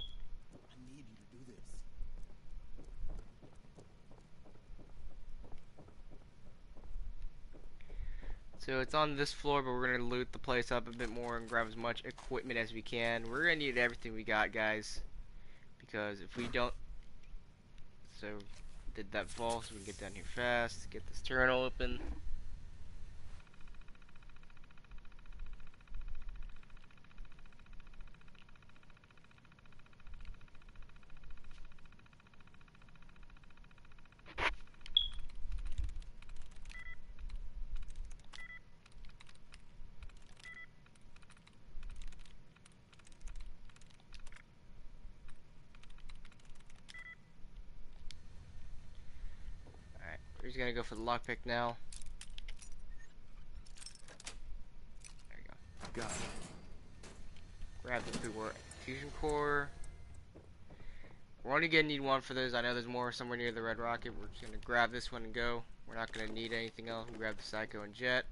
I need you to do this. So it's on this floor, but we're gonna loot the place up a bit more and grab as much equipment as we can. We're gonna need everything we got, guys, because if we don't, so did that fall so we can get down here fast, get this terminal open. We're just gonna go for the lockpick now. There you go. Got it. Grab the fusion core. We're only gonna need one for those. I know there's more somewhere near the red rocket. We're just gonna grab this one and go. We're not gonna need anything else. We'll grab the Psycho and Jet.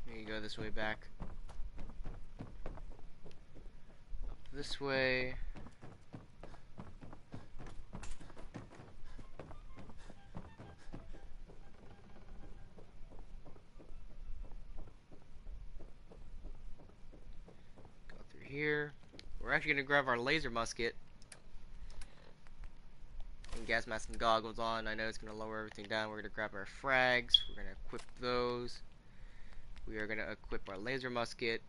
Here you go this way back. This way. here. We're actually gonna grab our laser musket and gas mask and goggles on. I know it's gonna lower everything down. We're gonna grab our frags. We're gonna equip those. We are gonna equip our laser musket.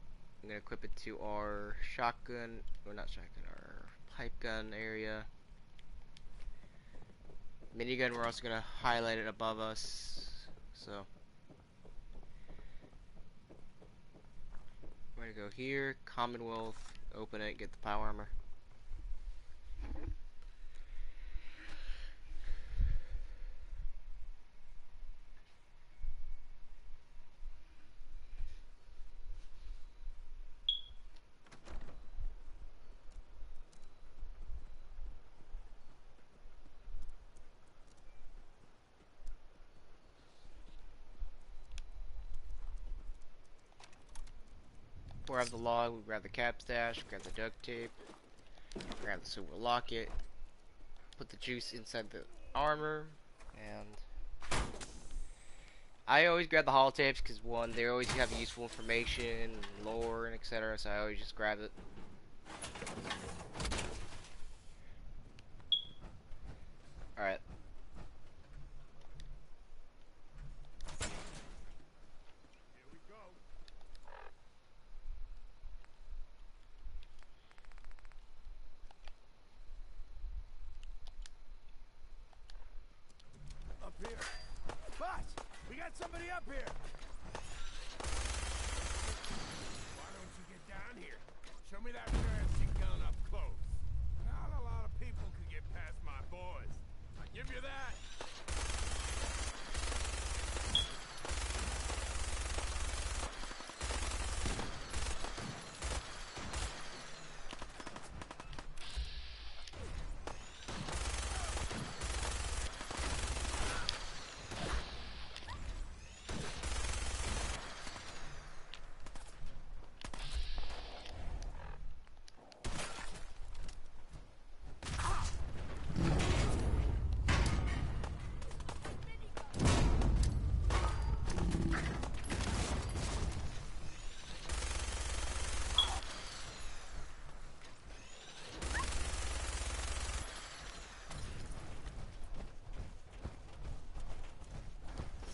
I'm gonna equip it to our shotgun, or not shotgun, our pipe gun area. Minigun, we're also gonna highlight it above us. So we're gonna go here, Commonwealth, open it, get the power armor. Grab the log, we grab the cap stash, grab the duct tape, grab the silver locket, put the juice inside the armor, and I always grab the holotapes because one, they always have useful information, lore, and etc. So I always just grab it. All right. Up here. Boss, we got somebody up here. Why don't you get down here? Show me that fancy gun up close. Not a lot of people could get past my boys. I give you that.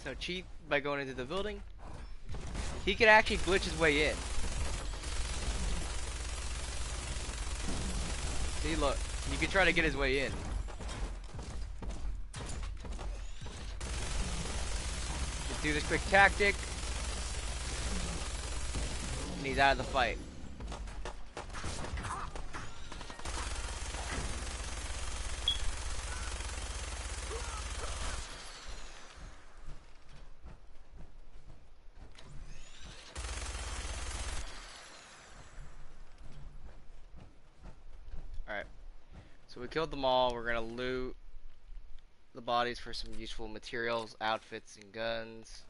So cheat by going into the building. He can actually glitch his way in. See, look, you can try to get his way in. Just do this quick tactic, and he's out of the fight. So we killed them all. We're gonna loot the bodies for some useful materials, outfits, and guns.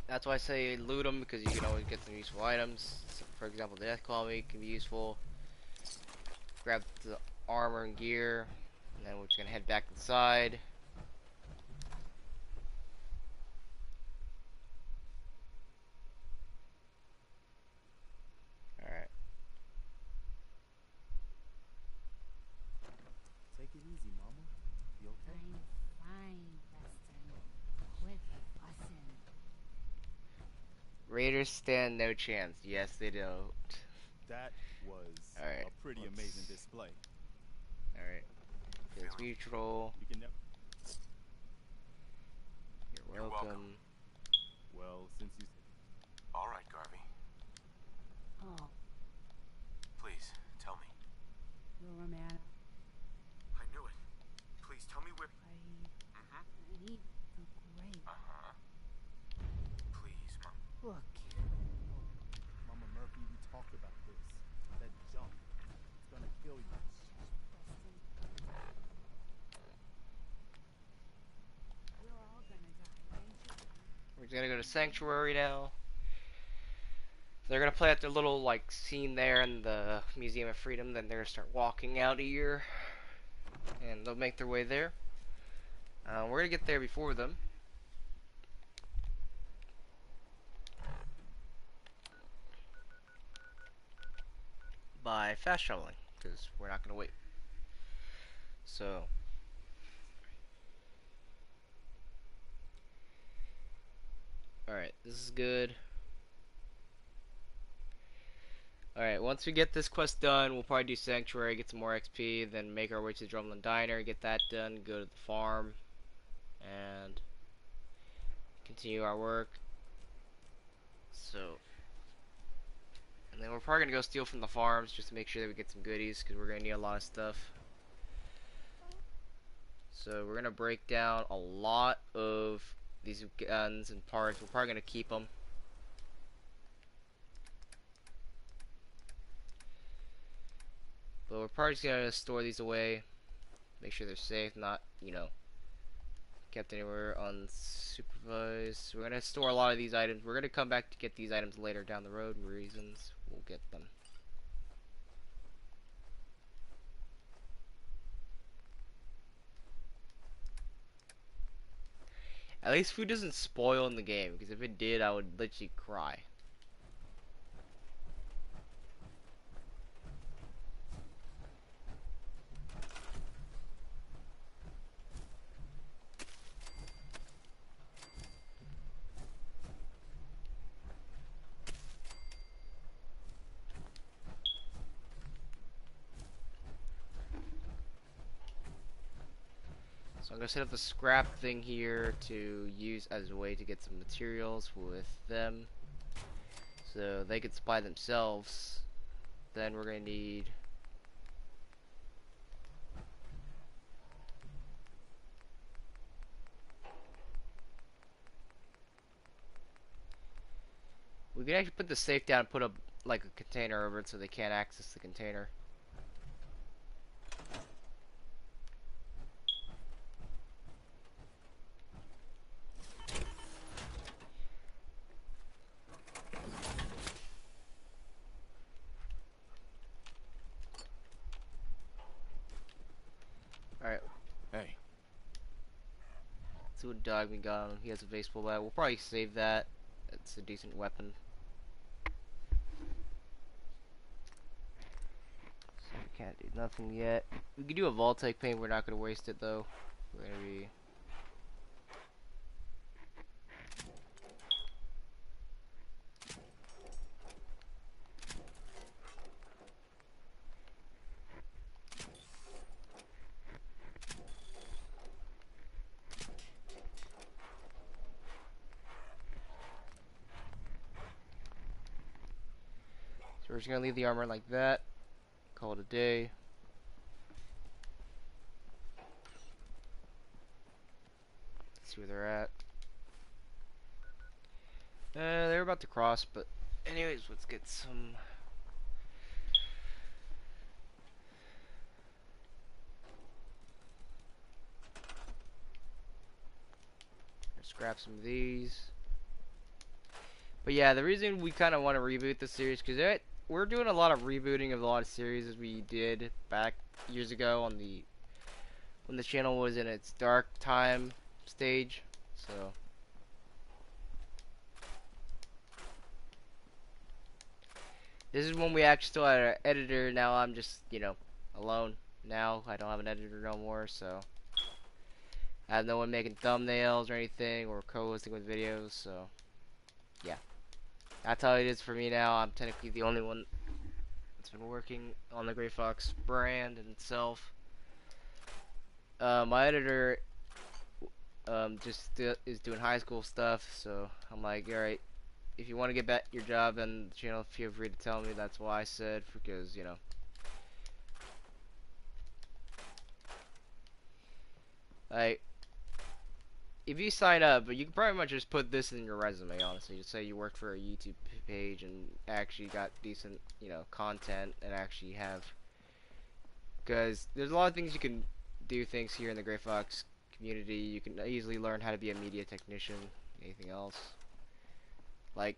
That's why I say loot them, because you can always get some useful items. So for example, the death claw meat can be useful. Grab the armor and gear, and then we're just gonna head back inside. Take it easy, Mama. You okay? I'm fine, Preston. Quit fussing. Raiders stand no chance. Yes, they don't. That was Alright, a pretty amazing display. Alright. It's mutual. You can never. You're welcome. Well, since you. All right, Garvey. Oh, Please, tell me. you're a man. I knew it. Please tell me where. I need the great. Uh-huh. Please, Mom. Look, Mama Murphy, we talked about this. That junk. It's gonna kill you. we're all gonna die, ain't you? We're gonna go to Sanctuary now. They're gonna play at their little like scene there in the Museum of Freedom. Then they're gonna start walking out of here, and they'll make their way there. We're gonna get there before them. by fast traveling, because we're not gonna wait. So alright, this is good. Alright, once we get this quest done, we'll probably do Sanctuary, get some more XP, then make our way to the Drumlin Diner, get that done, go to the farm, and continue our work. So, and then we're probably going to go steal from the farms just to make sure that we get some goodies, because we're going to need a lot of stuff. So we're going to break down a lot of these guns and parts. We're probably going to keep them. But we're probably just going to store these away. Make sure they're safe, not, you know, kept anywhere unsupervised. We're going to store a lot of these items. We're going to come back to get these items later down the road. Reasons, we'll get them. At least food doesn't spoil in the game, because if it did, I would literally cry. So I'm going to set up the scrap thing here to use as a way to get some materials with them, so they could supply themselves. Then we're going to need we could actually put the safe down and put up like a container over it so they can't access the container. Alright. Hey. See what dog we got on him. He has a baseball bat. We'll probably save that. It's a decent weapon. So we can't do nothing yet. We could do a Voltaic paint. We're not going to waste it though. We're going to be... So we're just going to leave the armor like that. Call it a day. Let's see where they're at. They're about to cross, but anyways, let's get some... Let's grab some of these. But yeah, the reason we kind of want to reboot the series, because we're doing a lot of rebooting of a lot of series as we did back years ago on when the channel was in its dark time stage. So this is when we actually still had an editor. Now I'm just, you know, alone. Now I don't have an editor no more, so I have no one making thumbnails or anything or co-hosting with videos. So yeah. That's how it is for me now. I'm technically the only one that's been working on the Gray Fox brand and itself. My editor is doing high school stuff, so I'm like, alright, if you want to get back your job on the channel, feel free to tell me. That's why I said, because, you know, like, if you sign up, you can pretty much just put this in your resume, honestly. Just say you worked for a YouTube page and actually got decent, you know, content and actually have... Because there's a lot of things you can do things here in the Gray Fox community. You can easily learn how to be a media technician, anything else. Like,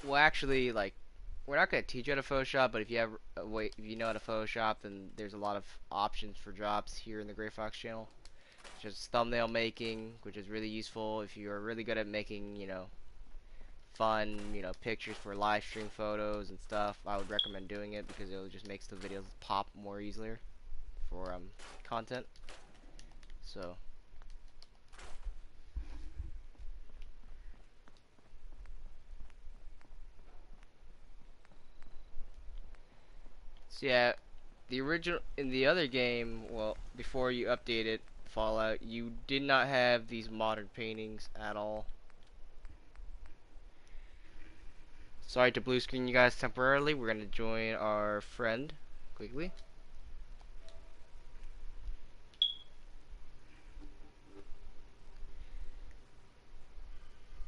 well, actually, like, we're not going to teach you how to Photoshop, but if you have a way, if you know how to Photoshop, then there's a lot of options for jobs here in the Gray Fox channel. Just thumbnail making, which is really useful if you're really good at making, you know, fun, you know, pictures for live stream photos and stuff, I would recommend doing it because it just makes the videos pop more easier for content. So yeah, the original in the other game, well, before you updated Fallout, you did not have these modern paintings at all. Sorry to blue screen you guys temporarily. We're gonna join our friend quickly.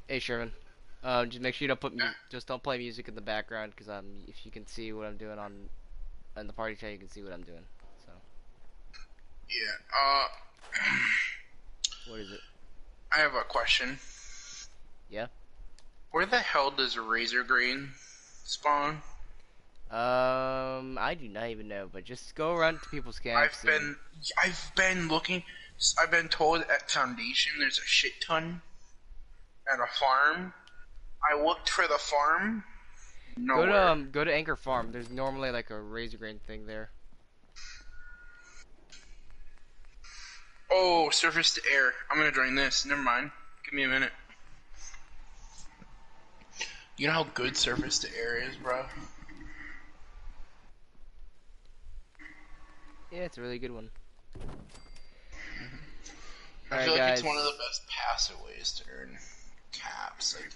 Hey Sherman, just make sure you don't put just don't play music in the background, because if you can see what I'm doing on the party chat, you can see what I'm doing. So yeah. What is it? I have a question. Yeah. Where the hell does Razor Green spawn? I do not even know, but just go around to people's camps. I've been looking. I've been told at Foundation there's a shit ton at a farm. I looked for the farm. Nowhere. Go to Anchor Farm. There's normally like a Razor Green thing there. Oh, surface to air. I'm gonna join this. Never mind. Give me a minute. You know how good surface to air is, bro? Yeah, it's a really good one. I feel like it's one of the best passive ways to earn caps, like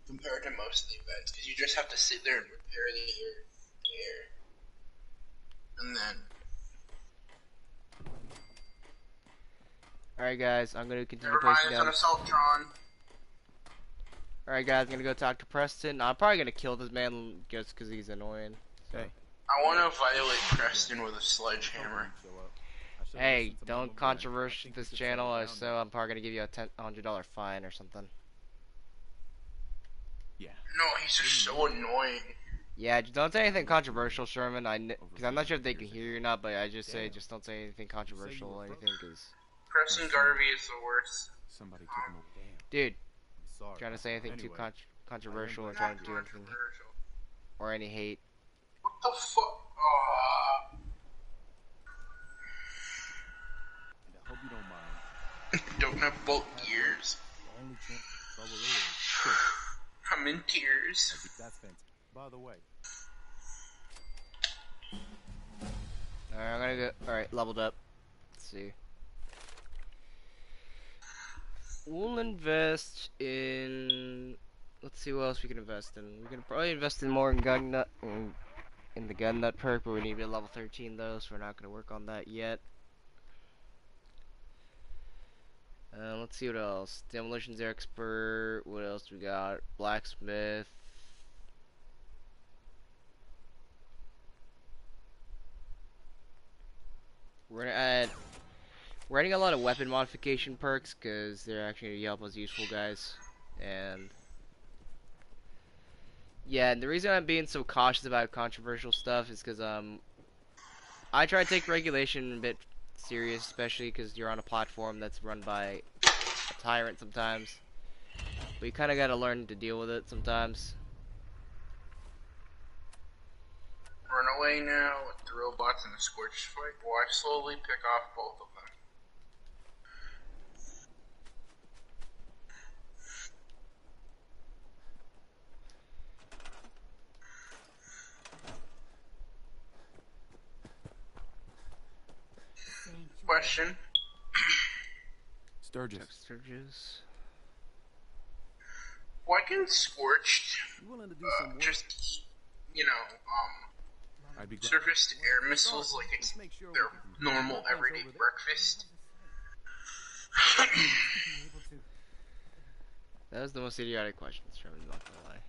compared to most of the events, because you just have to sit there and repair the air, and then. Alright guys, I'm gonna continue Never mind, placing down. it's an Assaultron. Alright guys, I'm gonna go talk to Preston. I'm probably gonna kill this man just because he's annoying. So. Hey. I want to violate Preston with a sledgehammer. Hey, don't controversial this channel, so I'm probably gonna give you a $100 fine or something. Yeah. No, he's just so annoying. Yeah, just don't say anything controversial, Sherman. Because I'm not sure if they can hear you or not, but I just say just don't say anything controversial or anything, because. Preston Garvey is the worst. Somebody took him over. Dude, sorry. Trying to say anything too controversial or trying to do anything or any hate. What the fuck? I hope you don't mind. Don't have both ears. The only chance trouble is. I'm in tears. That's fantastic. By the way. Alright, I'm gonna go. Alright, leveled up. Let's see. We'll invest in. Let's see what else we can invest in. We can probably invest in more in gun nut, in the gun nut perk, but we need to be at level 13 though, so we're not gonna work on that yet. Let's see what else. Demolitions expert. What else we got? Blacksmith. We're gonna add. We're adding a lot of weapon modification perks because they're actually gonna help us useful guys. And yeah, and the reason I'm being so cautious about controversial stuff is because I try to take regulation a bit serious, especially because you're on a platform that's run by a tyrant sometimes. But you kind of got to learn to deal with it sometimes. Run away now with the robots in the Scorch fight while I slowly pick off both of them. Question. Sturgis. Why can Scorched just, you know, surface to air missiles like it's their normal everyday breakfast? That was the most idiotic question, Sherman, not gonna lie.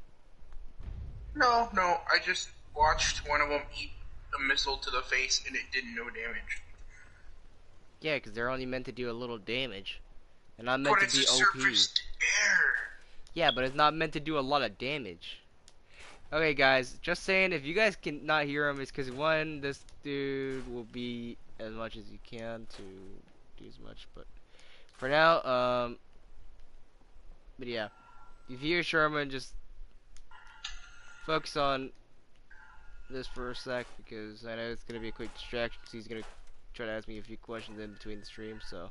No, I just watched one of them eat a missile to the face and it did no damage. Yeah, because they're only meant to do a little damage. And not meant to be OP. Surface to air. Yeah, but it's not meant to do a lot of damage. Okay, guys, just saying, if you guys can not hear him, it's because, one, this dude will be as much as you can to do as much, but for now, but yeah. If you hear Sherman, just focus on this for a sec because I know it's gonna be a quick distraction because he's gonna try to ask me a few questions in between the stream. So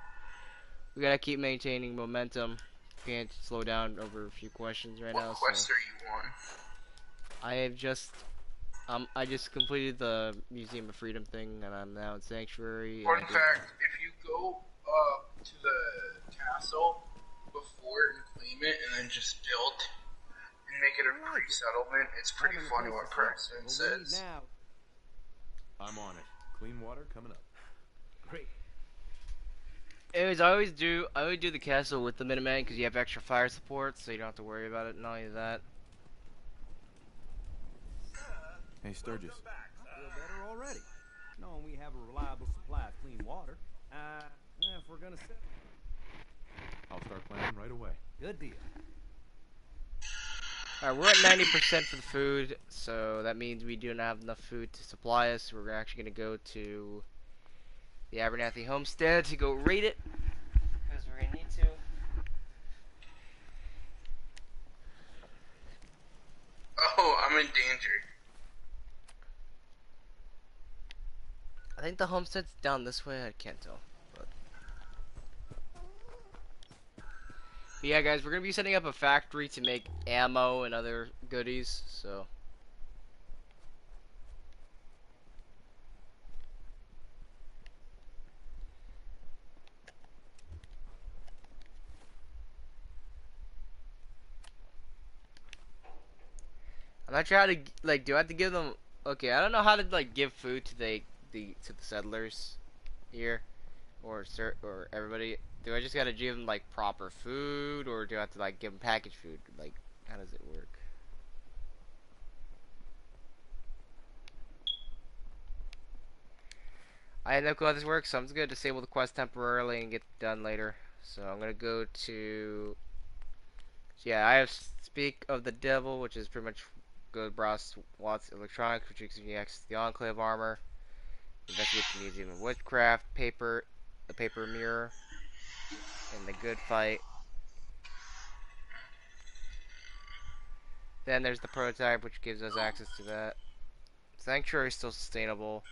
we gotta keep maintaining momentum. Can't slow down over a few questions right now. What quest are you on? I just completed the Museum of Freedom thing, and I'm now in Sanctuary. Fun fact: if you go to the castle before and claim it, and then just build and make it a pre-settlement, it's pretty funny what President says. I'm on it. Clean water coming up. Great. Anyways, I always do the castle with the Minutemen because you have extra fire support, so you don't have to worry about it and all of that. Hey, Sturgis. I feel better already, knowing we have a reliable supply of clean water. If we're gonna set... I'll start planning right away. Good deal. Alright, we're at 90% for the food, so that means we do not have enough food to supply us. We're actually going to go to the Abernathy Homestead to go raid it, because we're going to need to. Oh, I'm in danger. I think the homestead's down this way, I can't tell. But yeah, guys, we're going to be setting up a factory to make ammo and other goodies, so. I'm not sure how to, like, do I have to give them, okay, I don't know how to, like, give food to the settlers here, or everybody. Do I just gotta give them like proper food, or do I have to like give them packaged food? Like, how does it work? I have no clue how this works, so I'm just gonna disable the quest temporarily and get it done later. So I'm gonna go to, so yeah, I have Speak of the Devil, which is pretty much go to Brass Watts Electronics, which gives me access to the Enclave armor. Investigate the Museum of Witchcraft, the paper mirror, and the Good Fight. Then there's the prototype, which gives us access to that. Sanctuary is still sustainable.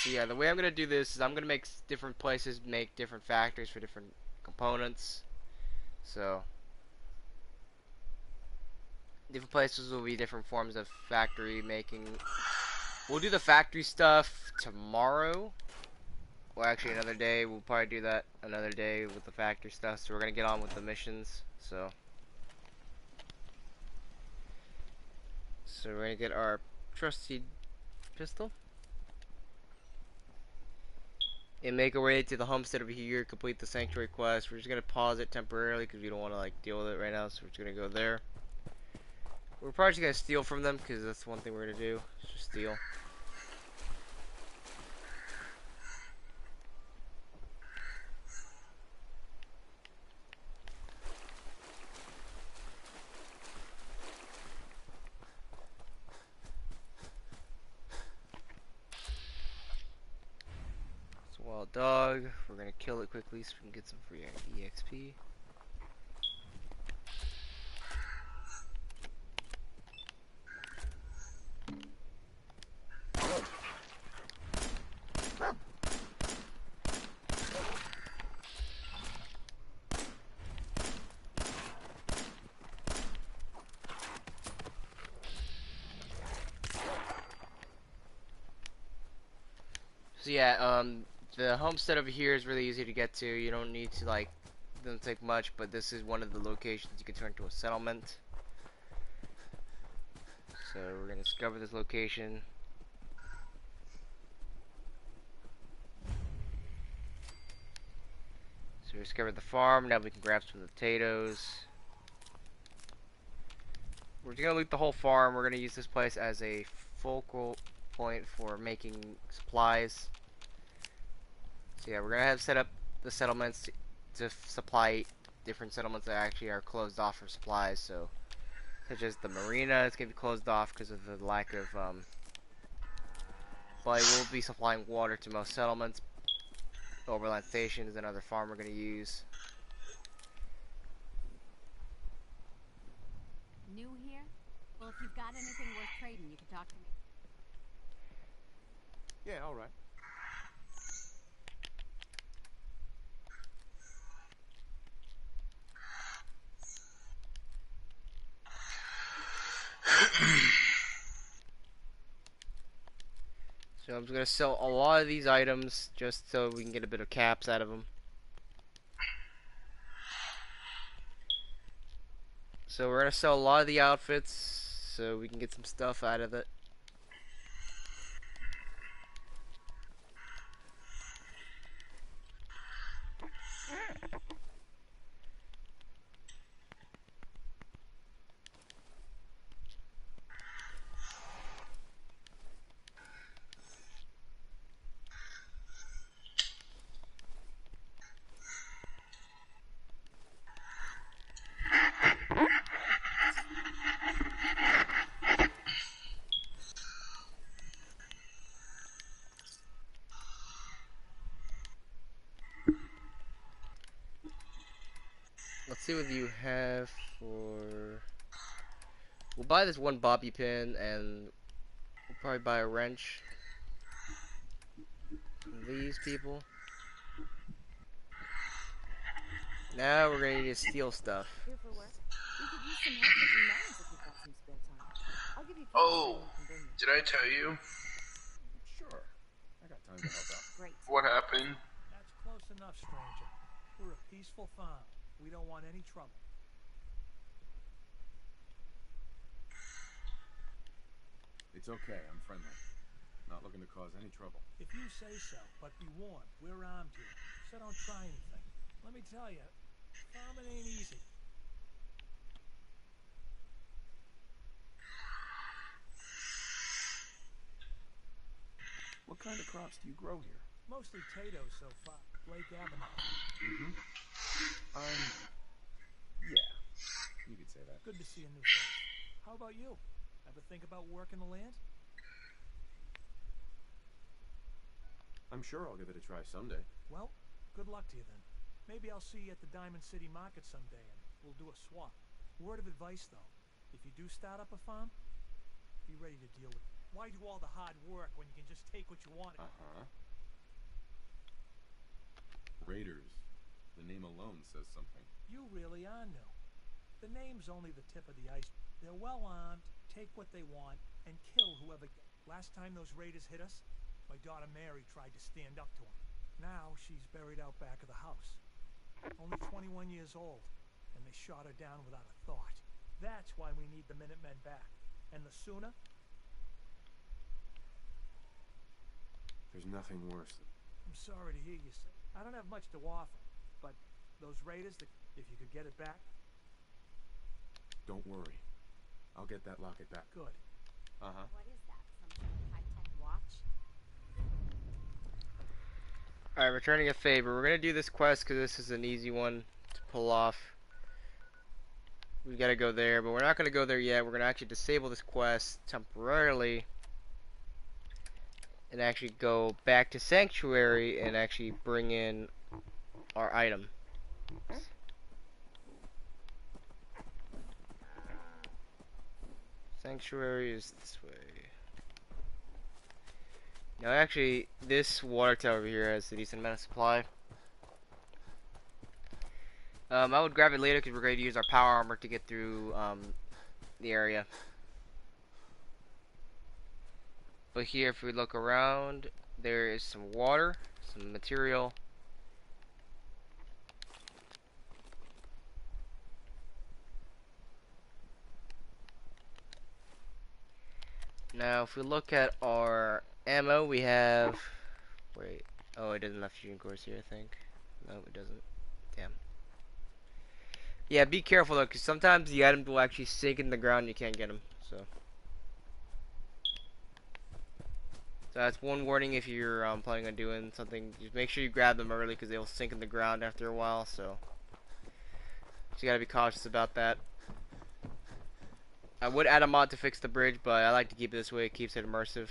So yeah, the way I'm gonna do this is I'm gonna make different places make different factories for different components. So different places will be different forms of factory making. We'll do the factory stuff tomorrow. Well, actually another day. We'll probably do that another day with the factory stuff. So we're going to get on with the missions. So we're going to get our trusty pistol. And make our way to the homestead over here, complete the sanctuary quest. We're just going to pause it temporarily because we don't want to like deal with it right now. So we're just going to go there. We're probably just going to steal from them because that's one thing we're going to do. Just steal. It's a wild dog. We're going to kill it quickly so we can get some free EXP. So yeah, the homestead over here is really easy to get to. You don't need to like, it doesn't take much, but this is one of the locations you can turn into a settlement. So we're gonna discover this location. So we discovered the farm. Now we can grab some potatoes. We're just gonna loot the whole farm. We're gonna use this place as a focal point for making supplies. So yeah, we're gonna have set up the settlements to supply different settlements that actually are closed off for supplies. So, such as the marina, it's gonna be closed off because of the lack of. But it will be supplying water to most settlements. Overland Station is another farm we're gonna use. New here? Well, if you've got anything worth trading, you can talk to me. Yeah, all right. So I'm just gonna sell a lot of these items just so we can get a bit of caps out of them. So we're gonna sell a lot of the outfits so we can get some stuff out of it. Let's see what you have for... We'll buy this one bobby pin and we'll probably buy a wrench from these people. Now we're gonna need to steal stuff. Here for work. We could use some help pushing mountains if you've got some spare time. I'll give you Oh, did I tell you? Sure. I got time to help out. Great. What happened? That's close enough, stranger. We're a peaceful farm. We don't want any trouble. It's okay, I'm friendly. Not looking to cause any trouble. If you say so, but be warned, we're armed here, so don't try anything. Let me tell you, farming ain't easy. What kind of crops do you grow here? Mostly potatoes so far. Lake Avenue. Mm-hmm. Yeah. You could say that. Good to see a new face. How about you? Ever think about working the land? I'm sure I'll give it a try someday. Well, good luck to you then. Maybe I'll see you at the Diamond City Market someday and we'll do a swap. Word of advice though, if you do start up a farm, be ready to deal with it. Why do all the hard work when you can just take what you want? Uh-huh. Raiders. The name alone says something. You really are new. The name's only the tip of the iceberg. They're well armed, take what they want, and kill whoever. Last time those raiders hit us, my daughter Mary tried to stand up to them. Now she's buried out back of the house. Only 21 years old, and they shot her down without a thought. That's why we need the Minutemen back. And the sooner... There's nothing worse than... I'm sorry to hear you say. I don't have much to offer, but those raiders, if you could get it back... Don't worry. I'll get that locket back. Good. Uh-huh. What is that? Some sort of high-tech watch? Alright, returning a favor. We're gonna do this quest because this is an easy one to pull off. We gotta go there, but we're not gonna go there yet. We're gonna actually disable this quest temporarily and actually go back to Sanctuary and actually bring in our item. Sanctuary is this way. Now actually, this water tower over here has a decent amount of supply. I would grab it later because we're going to use our power armor to get through the area. But here, if we look around, there is some water, some material. Now, if we look at our ammo, we have... Wait. Oh, it doesn't have fusion cores here, I think. No, it doesn't. Damn. Yeah, be careful, though, because sometimes the items will actually sink in the ground and you can't get them, so... So that's one warning if you're planning on doing something. Just make sure you grab them early because they'll sink in the ground after a while, so... you gotta be cautious about that. I would add a mod to fix the bridge, but I like to keep it this way. It keeps it immersive.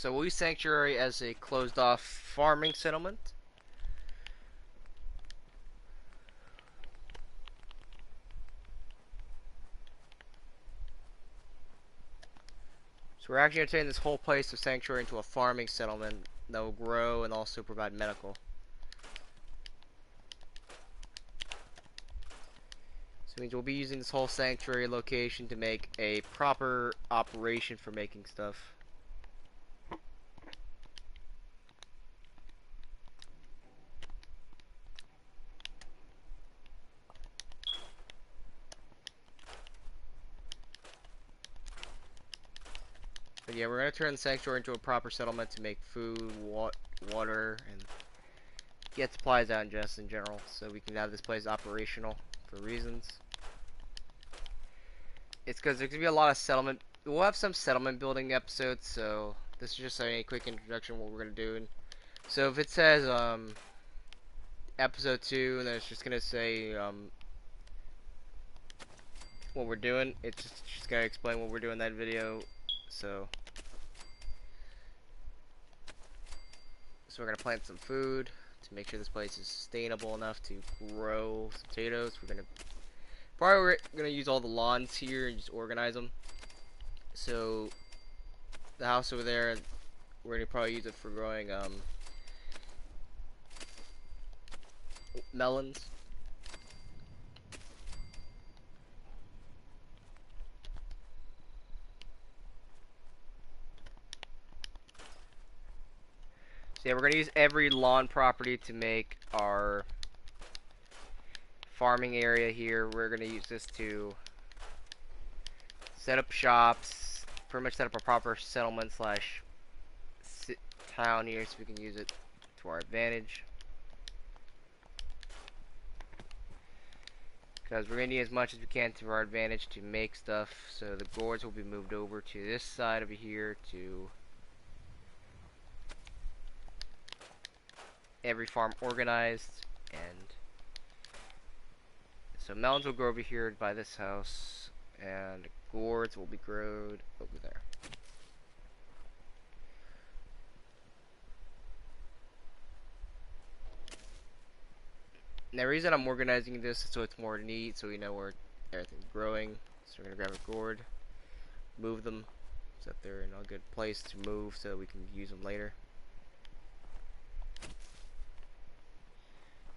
So we'll use Sanctuary as a closed-off farming settlement. So we're actually going to turn this whole place of Sanctuary into a farming settlement that will grow and also provide medical. So it means we'll be using this whole Sanctuary location to make a proper operation for making stuff. But yeah, we're going to turn the Sanctuary into a proper settlement to make food, water, and get supplies out just in general, so we can have this place operational for reasons. It's because there's going to be a lot of settlement. We'll have some settlement building episodes, so this is just a quick introduction of what we're going to do. And so if it says episode 2, and then it's just going to say what we're doing, it's just going to explain what we're doing in that video. So we're going to plant some food to make sure this place is sustainable enough to grow some potatoes. We're going to use all the lawns here and just organize them. So the house over there, we're going to probably use it for growing melons. So yeah, we're going to use every lawn property to make our farming area here. We're going to use this to set up shops, pretty much set up a proper settlement slash town here so we can use it to our advantage. Because we're going to need as much as we can to our advantage to make stuff. So the gourds will be moved over to this side over here to every farm organized, and so melons will grow over here by this house, and gourds will be grown over there. And the reason I'm organizing this is so it's more neat, so we know where everything's growing. So we're gonna grab a gourd, move them so that they're in a good place to move so we can use them later.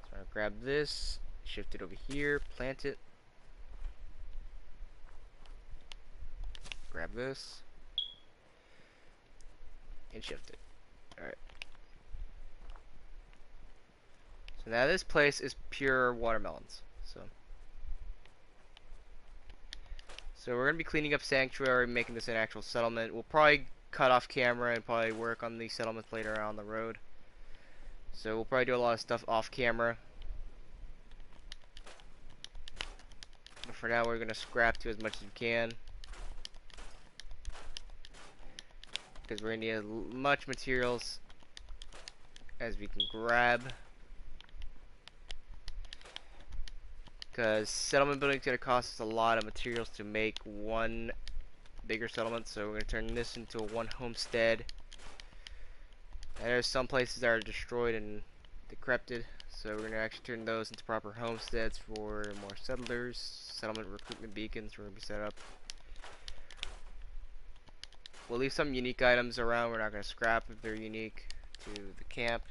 So I'll grab this, shift it over here, plant it. Grab this and shift it. Alright. So now this place is pure watermelons. So we're gonna be cleaning up Sanctuary, making this an actual settlement. We'll probably cut off camera and probably work on these settlements later on the road. So we'll probably do a lot of stuff off camera. But for now, we're gonna scrap to as much as we can, because we're gonna need as much materials as we can grab. Because settlement building is going to cost us a lot of materials to make one bigger settlement, so we're going to turn this into a one homestead. And there's some places that are destroyed and decrepit, so we're going to actually turn those into proper homesteads for more settlers. Settlement recruitment beacons we're going to be set up. We'll leave some unique items around. We're not going to scrap if they're unique to the camp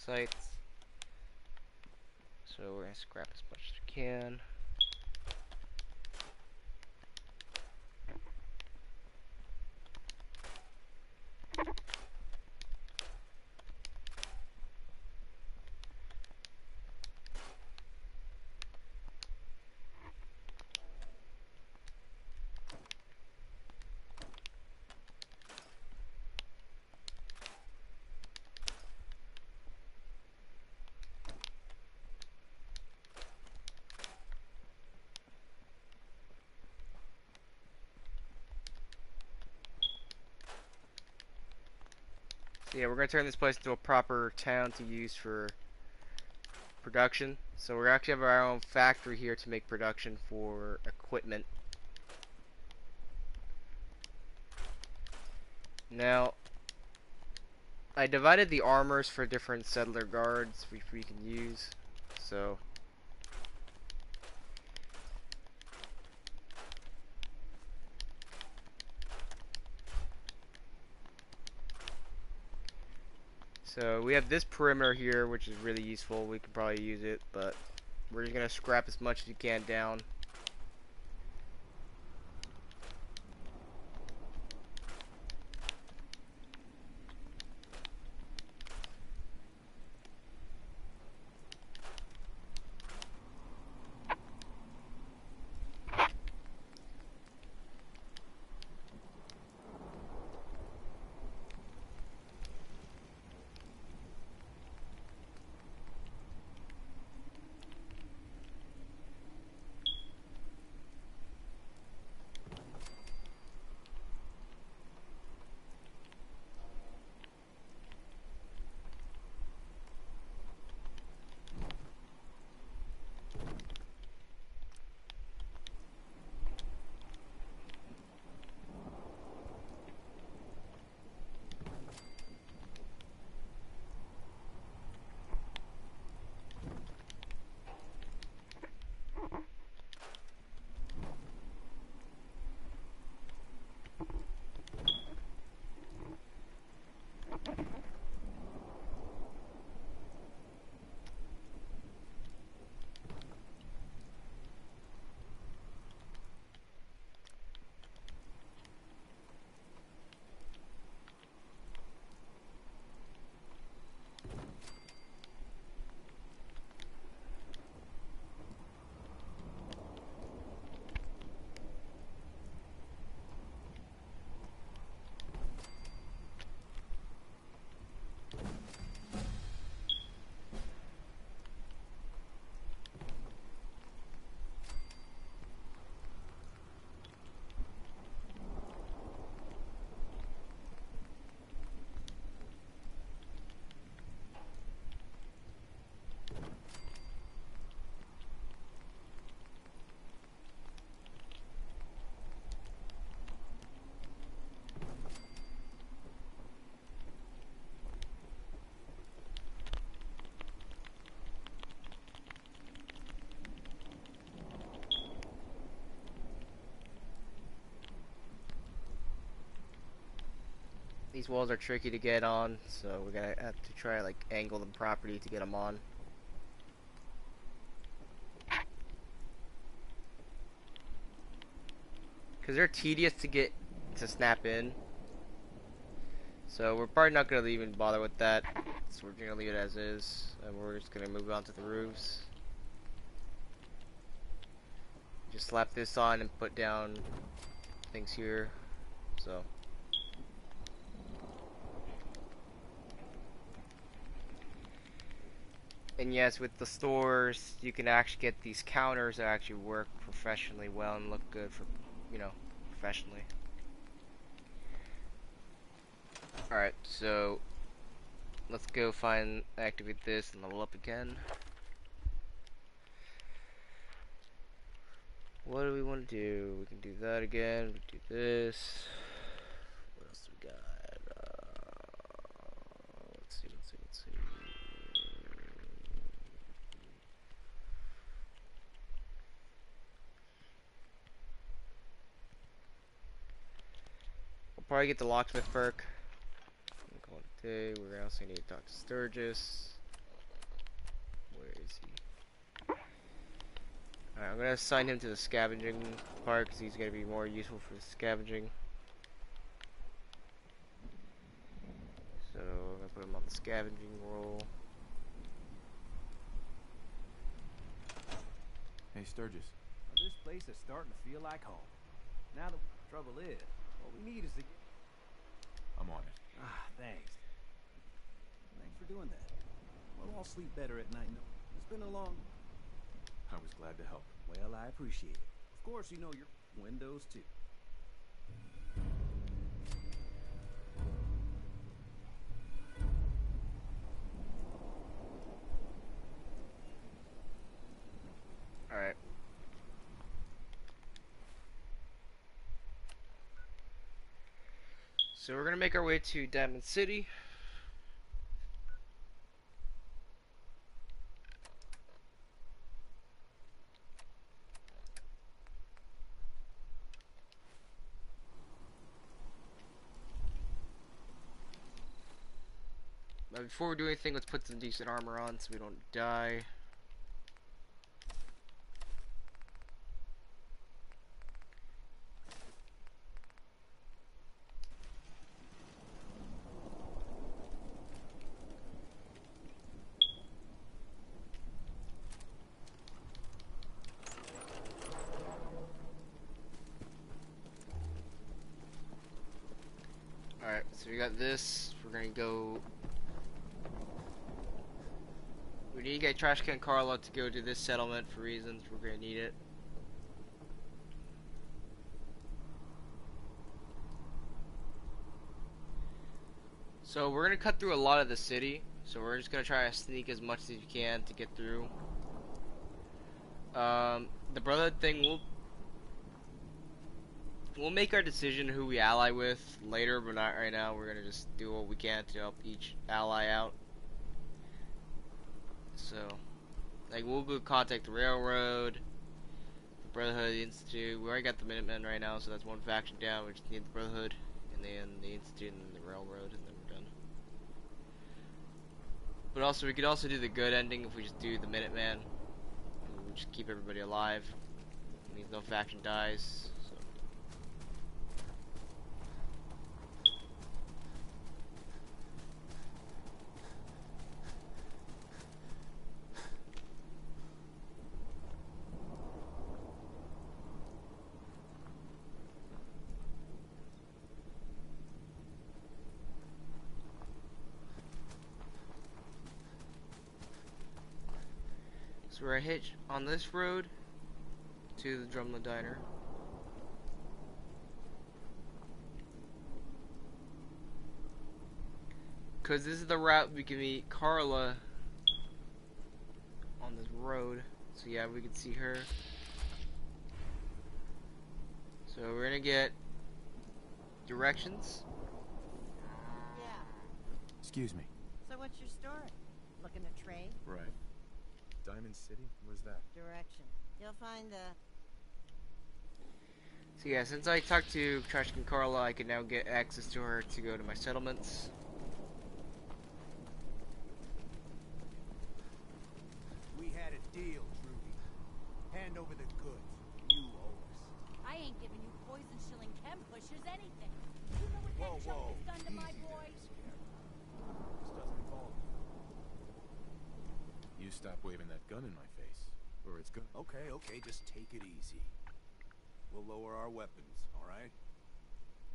sites. So we're going to scrap as much as we can. Yeah, we're going to turn this place into a proper town to use for production. So we're actually have our own factory here to make production for equipment. Now, I divided the armors for different settler guards which we can use. So we have this perimeter here, which is really useful. We could probably use it, but we're just gonna scrap as much as you can down. These walls are tricky to get on, so we're gonna have to try like angle them properly to get them on. Because they're tedious to snap in. So we're probably not gonna even bother with that. So we're gonna leave it as is, and we're just gonna move on to the roofs. Just slap this on and put down things here. So. And yes, with the stores, you can actually get these counters that actually work professionally well and look good for, you know, professionally. Alright, so let's go activate this and level up again. What do we want to do? We can do that again, we can do this. What else we got? Let's see. Probably get the locksmith perk. Today we're also need to talk to Sturgis. Where is he? Alright, I'm gonna assign him to the scavenging part because he's gonna be more useful for the scavenging. So I'm gonna put him on the scavenging role. Hey Sturgis. Well, this place is starting to feel like home. Now the trouble is, what we need is to get... I'm on it. Ah, thanks. Thanks for doing that. We'll all sleep better at night. It's been a long... I was glad to help. Well, I appreciate it. Of course, you know your windows too. Alright. So we're gonna make our way to Diamond City. before we do anything, let's put some decent armor on so we don't die. Alright, so we got this. We're gonna go. We need to get Trash Can Carla to go to this settlement for reasons. We're gonna need it. So we're gonna cut through a lot of the city. So we're just gonna try to sneak as much as we can to get through. The Brotherhood thing, we'll make our decision who we ally with later, but not right now. We're gonna just do what we can to help each ally out. So, like, we'll go contact the Railroad, the Brotherhood, the Institute. We already got the Minutemen right now, so that's one faction down. We just need the Brotherhood, and then the Institute, and then the Railroad, and then we're done. But also, we could also do the good ending if we just do the Minuteman. We'll just keep everybody alive. It means no faction dies. So we're gonna hitch on this road to the Drumlin Diner. Cause this is the route we can meet Carla on this road. So yeah, we can see her. So we're gonna get directions. Yeah. Excuse me. So what's your story? Looking to trade? Right. Diamond City? Where's that? Direction. You'll find So yeah, since I talked to Trash Can Carla, I can now get access to her to go to my settlements. We had a deal, Trudy. Hand over the goods. You owe us. I ain't giving you poison shilling chem pushers anything. You know what that choke has done to my boy? This doesn't involve me. You stop waving that gun in my face, or it's gonna... Okay, just take it easy. We'll lower our weapons, alright?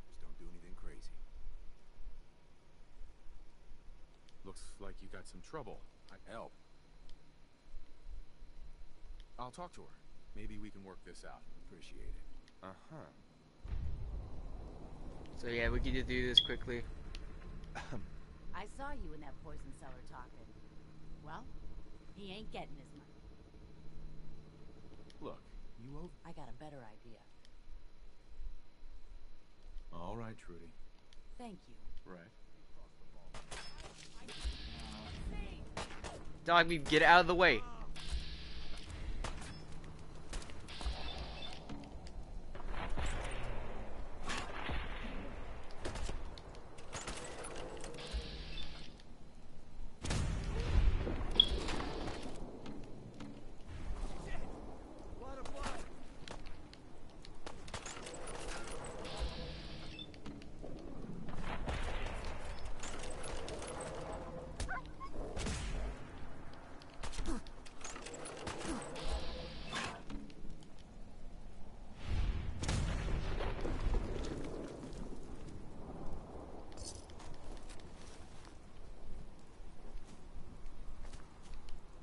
Just don't do anything crazy. Looks like you got some trouble. I help. I'll talk to her. Maybe we can work this out. Appreciate it. Uh-huh. So yeah, we can do this quickly. I saw you in that poison cellar talking. Well, he ain't getting his money. Look, you owe... I got a better idea. All right, Trudy. Thank you. Right. Dog, get out of the way.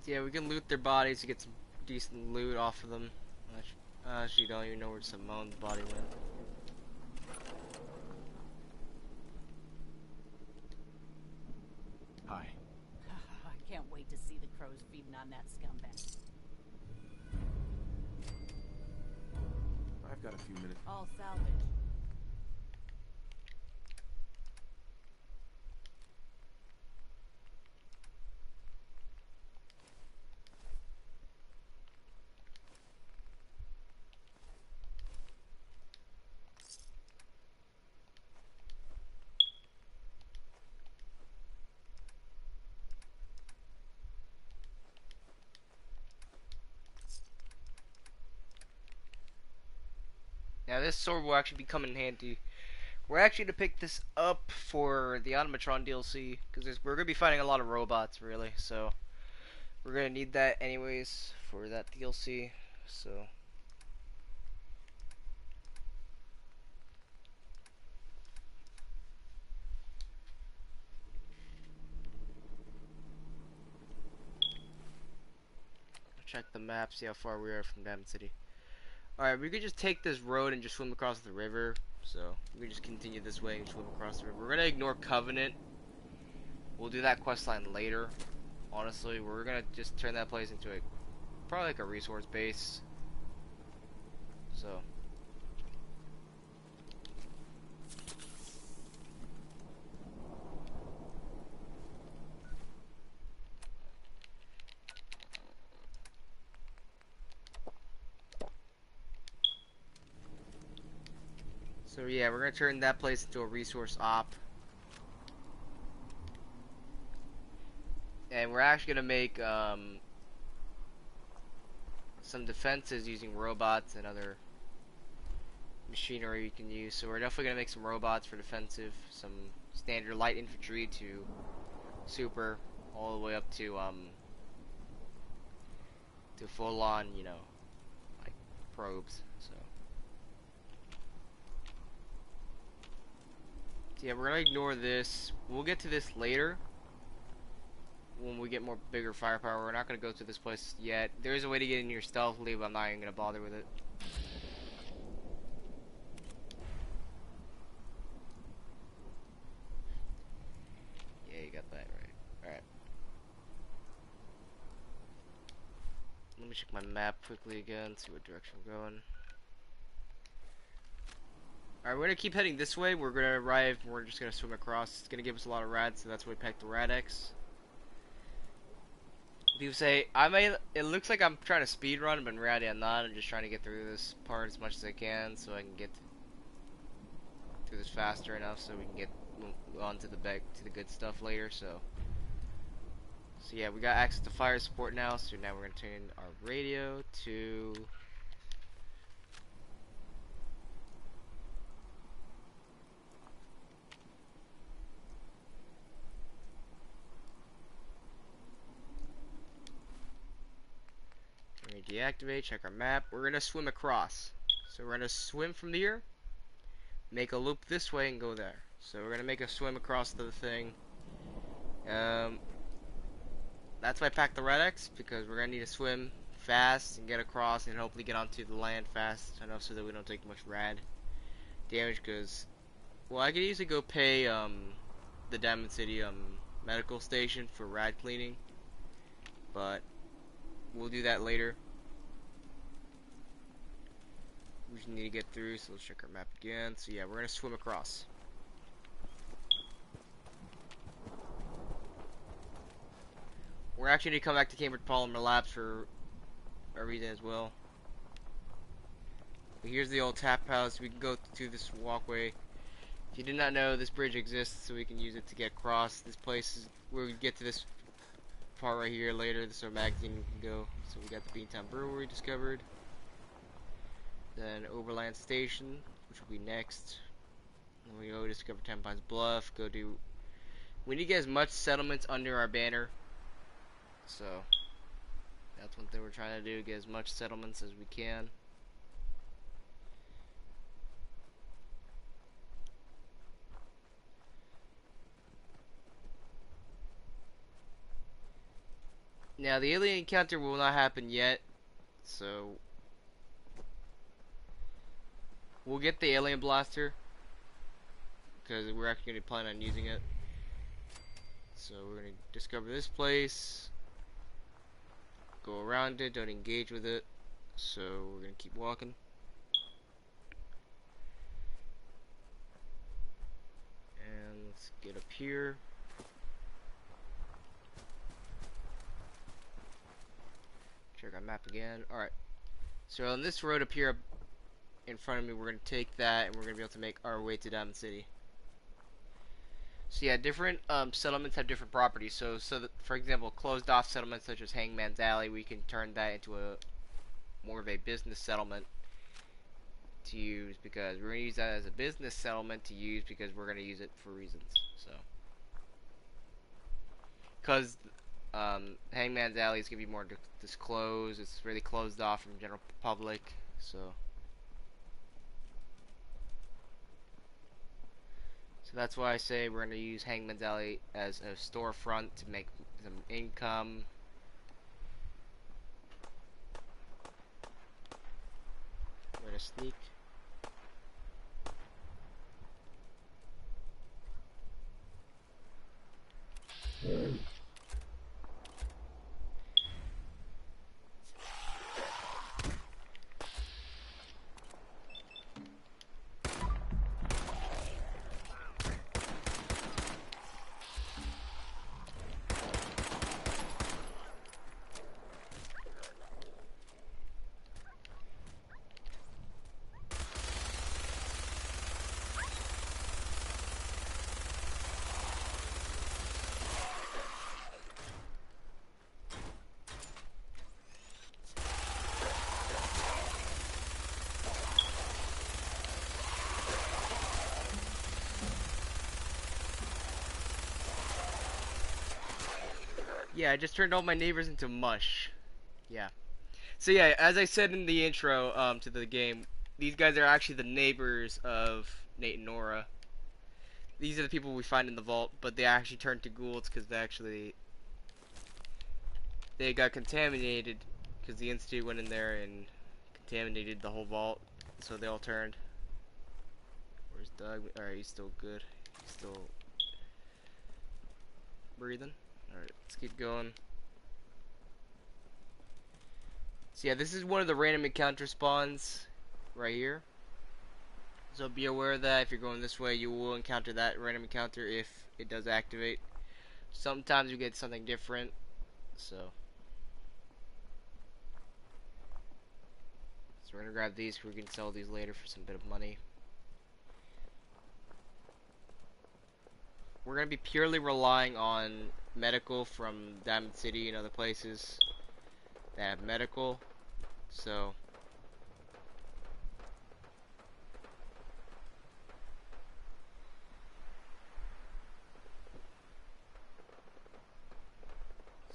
Yeah, we can loot their bodies to get some decent loot off of them. Actually, don't even know where Simone's body went. Hi. I can't wait to see the crows feeding on that scumbag. I've got a few minutes. All salvage. Now this sword will actually be coming in handy. We're actually to pick this up for the Automatron DLC because we're gonna be fighting a lot of robots, really. So we're gonna need that anyways for that DLC. So. Check the map, see how far we are from Diamond City. Alright, we could just take this road and just swim across the river. So, we can just continue this way and swim across the river. We're gonna ignore Covenant. We'll do that quest line later. Honestly, we're gonna just turn that place into probably like a resource base. So. So yeah, we're gonna turn that place into a resource op. And we're actually gonna make some defenses using robots and other machinery you can use. So we're definitely gonna make some robots for defensive, some standard light infantry to super, all the way up to full on, you know, like probes. So. Yeah, we're gonna ignore this. We'll get to this later when we get more bigger firepower. We're not gonna go to this place yet. There is a way to get in here stealthily, but I'm not even gonna bother with it. Yeah, you got that right. Alright. Let me check my map quickly again, see what direction we're going. Alright, we're gonna keep heading this way. We're gonna arrive and we're just gonna swim across. It's gonna give us a lot of rads, so that's why we packed the Rad-X. People say, it looks like I'm trying to speed run, but in reality I'm not. I'm just trying to get through this part as much as I can so I can get through this faster enough so we can get on to the good stuff later. So yeah, we got access to fire support now, so now we're gonna turn our radio to deactivate, check our map. We're gonna swim across. So we're gonna swim from here, make a loop this way, and go there. So we're gonna make a swim across the thing. That's why I packed the Rad-X, because we're gonna need to swim fast and get across and hopefully get onto the land fast enough so that we don't take much rad damage. Because, well, I could easily go pay the Diamond City medical station for rad cleaning, but we'll do that later. We just need to get through, so let's check our map again. So yeah, we're gonna swim across. We're actually gonna come back to Cambridge Polymer Labs for a reason as well. But here's the old tap house. We can go to this walkway. If you did not know, this bridge exists, so we can use it to get across. This place is where we get to this part right here later. This is our magazine we can go. So we got the Beantown Brewery discovered. Then Overland Station, which will be next. Then we go discover 10 Pines Bluff. We need to get as much settlements under our banner. So that's one thing we're trying to do, get as much settlements as we can. Now the alien encounter will not happen yet, so we'll get the alien blaster because we're actually going to plan on using it. So we're going to discover this place, go around it, don't engage with it. So we're going to keep walking. And let's get up here. Check our map again. Alright. So on this road up here in front of me, we're going to take that and we're going to be able to make our way to Diamond City. So yeah, different settlements have different properties. So that, for example, closed off settlements such as Hangman's Alley, we can turn that into more of a business settlement to use because we're going to use that as a business settlement to use because we're going to use it for reasons. So, because Hangman's Alley is going to be more disclosed. It's really closed off from general public. So that's why I say we're going to use Hangman's Alley as a storefront to make some income. We're going to sneak. Yeah, I just turned all my neighbors into mush. Yeah. So yeah, as I said in the intro to the game, these guys are actually the neighbors of Nate and Nora. These are the people we find in the vault, but they actually turned to ghouls because they got contaminated because the Institute went in there and contaminated the whole vault, so they all turned. Where's Doug? Alright, he's still good. He's still breathing. Alright, let's keep going. So yeah, this is one of the random encounter spawns right here. So be aware that if you're going this way, you will encounter that random encounter if it does activate. Sometimes you get something different, so we're gonna grab these. We can sell these later for some bit of money. We're gonna be purely relying on medical from Diamond City and other places that have medical. So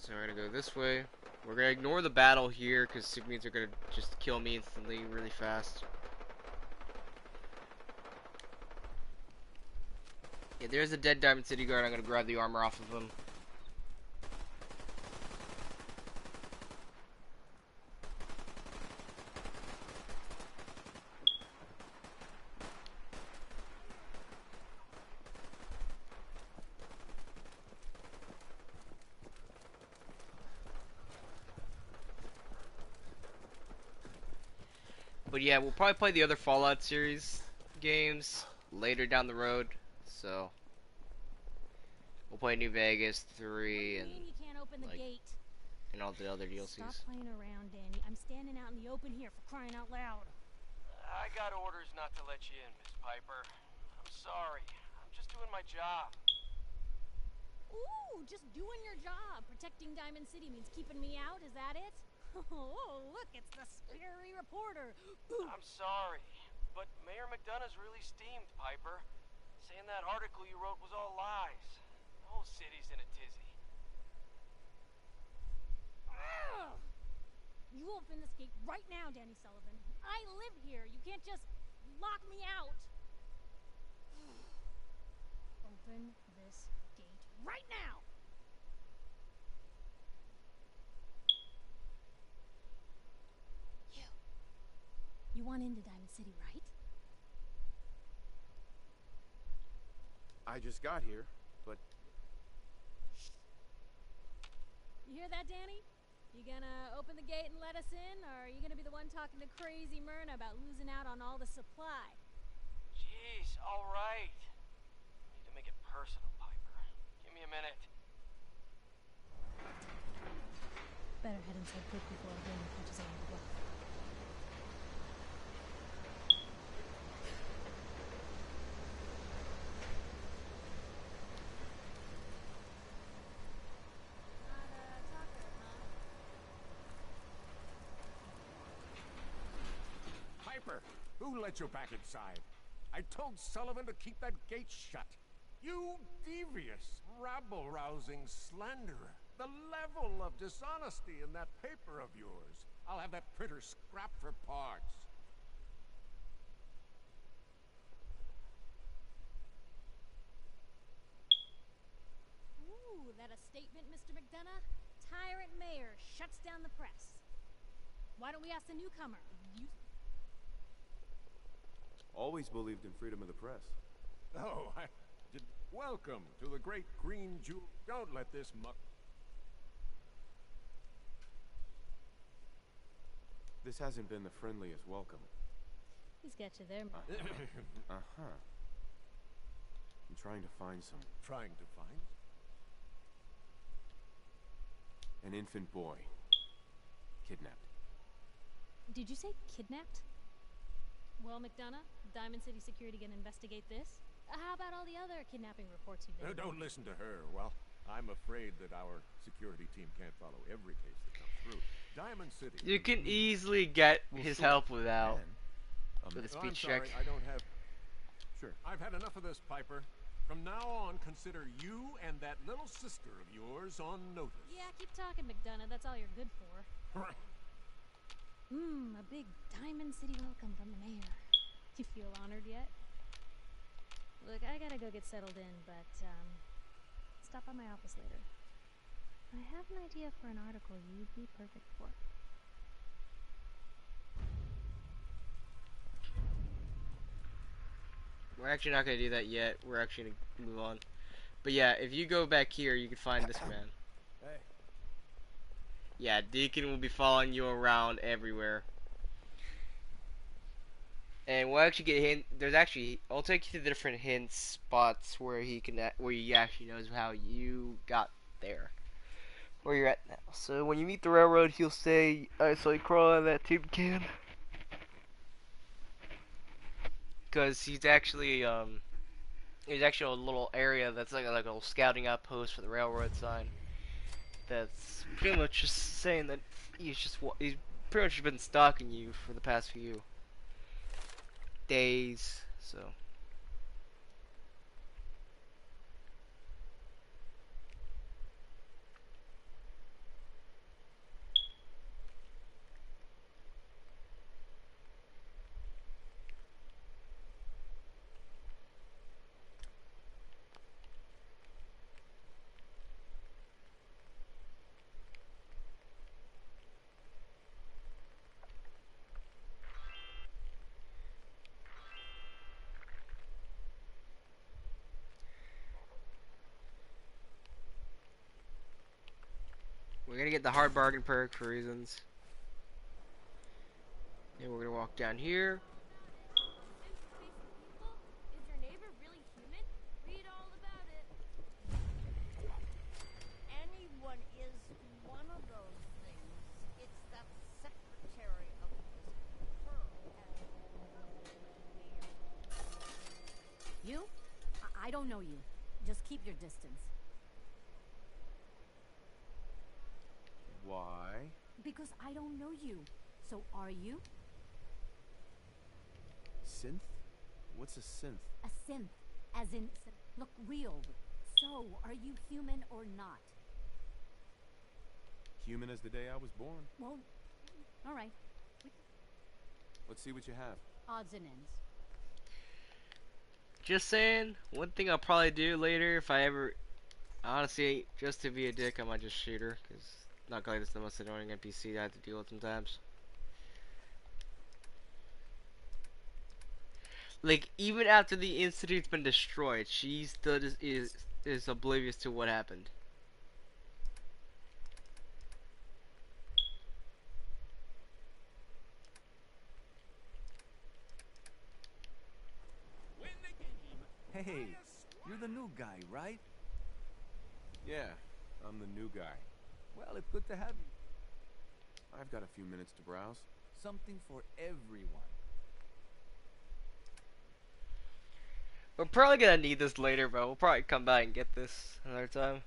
we're gonna go this way. We're gonna ignore the battle here because Sigmids are gonna just kill me instantly really fast. Yeah, there's a dead Diamond City guard. I'm gonna grab the armor off of him. But yeah, we'll probably play the other Fallout series games later down the road. So we'll play New Vegas 3 and you can't open the like, gate. and all the other DLCs. Stop playing around, Danny. I'm standing out in the open here for crying out loud. I got orders not to let you in, Miss Piper. I'm sorry. I'm just doing my job. Ooh, just doing your job. Protecting Diamond City means keeping me out, is that it? Oh, look, it's the scary reporter. I'm sorry, but Mayor McDonough's really steamed, Piper. Saying that article you wrote was all lies. The whole city's in a tizzy. You open this gate right now, Danny Sullivan. I live here. You can't just lock me out. Open this gate right now. You want into Diamond City, right? I just got here, but... You hear that, Danny? You gonna open the gate and let us in, or are you gonna be the one talking to crazy Myrna about losing out on all the supply? Jeez, all right. Need to make it personal, Piper. Give me a minute. Better head inside quick before Danny catches on the block. Who Who let you back inside? I told Sullivan to keep that gate shut. You devious, rabble-rousing slanderer. The level of dishonesty in that paper of yours. I'll have that printer scrapped for parts. Ooh, that a statement, Mr. McDonough? Tyrant mayor shuts down the press. Why don't we ask the newcomer? You... Always believed in freedom of the press. Oh, I did. Welcome to the great green jewel. Don't let this muck. This hasn't been the friendliest welcome. He's got you there. Uh-huh. I'm trying to find some. Trying to find? An infant boy. Kidnapped. Did you say kidnapped? Well, McDonough, Diamond City Security gonna investigate this? How about all the other kidnapping reports you've been Don't listen to her. Well, I'm afraid that our security team can't follow every case that comes through. Diamond City. You can easily get his help without with a speech check. I don't have. Sure. I've had enough of this, Piper. From now on, consider you and that little sister of yours on notice. Yeah, keep talking, McDonough. That's all you're good for. A big Diamond City welcome from the mayor. You feel honored yet? Look, I gotta go get settled in, but, stop by my office later. I have an idea for an article you'd be perfect for. We're actually not gonna do that yet. We're actually gonna move on. But yeah, if you go back here, you can find this man. Hey. Yeah, Deacon will be following you around everywhere. And we'll actually get hint. There's actually, I'll take you to the different hint spots where he actually knows how you got there, where you're at now. So when you meet the railroad, he'll say, "I saw you crawl out of that tube can," because he's actually a little area that's like a little scouting outpost for the railroad sign. That's pretty much just saying that he's pretty much been stalking you for the past few days, so. We're gonna get the hard bargain perk for reasons. And we're gonna walk down here. Is your neighbor really human? Read all about it. Anyone is one of those things. It's that secretary of his Pearl. You? I don't know you. Just keep your distance. Why? Because I don't know you. So are you? Synth? What's a synth? A synth. As in, look real. So, are you human or not? Human as the day I was born. Well, alright. Let's see what you have. Odds and ends. Just saying, one thing I'll probably do later if I ever, honestly, just to be a dick, I might just shoot her, because not like this the most annoying NPC I have to deal with sometimes. Like, even after the institute's been destroyed, she still just is oblivious to what happened. Hey, you're the new guy, right? Yeah, I'm the new guy. Well, it's good to have you. I've got a few minutes to browse. Something for everyone. We're probably gonna need this later, but we'll probably come back and get this another time.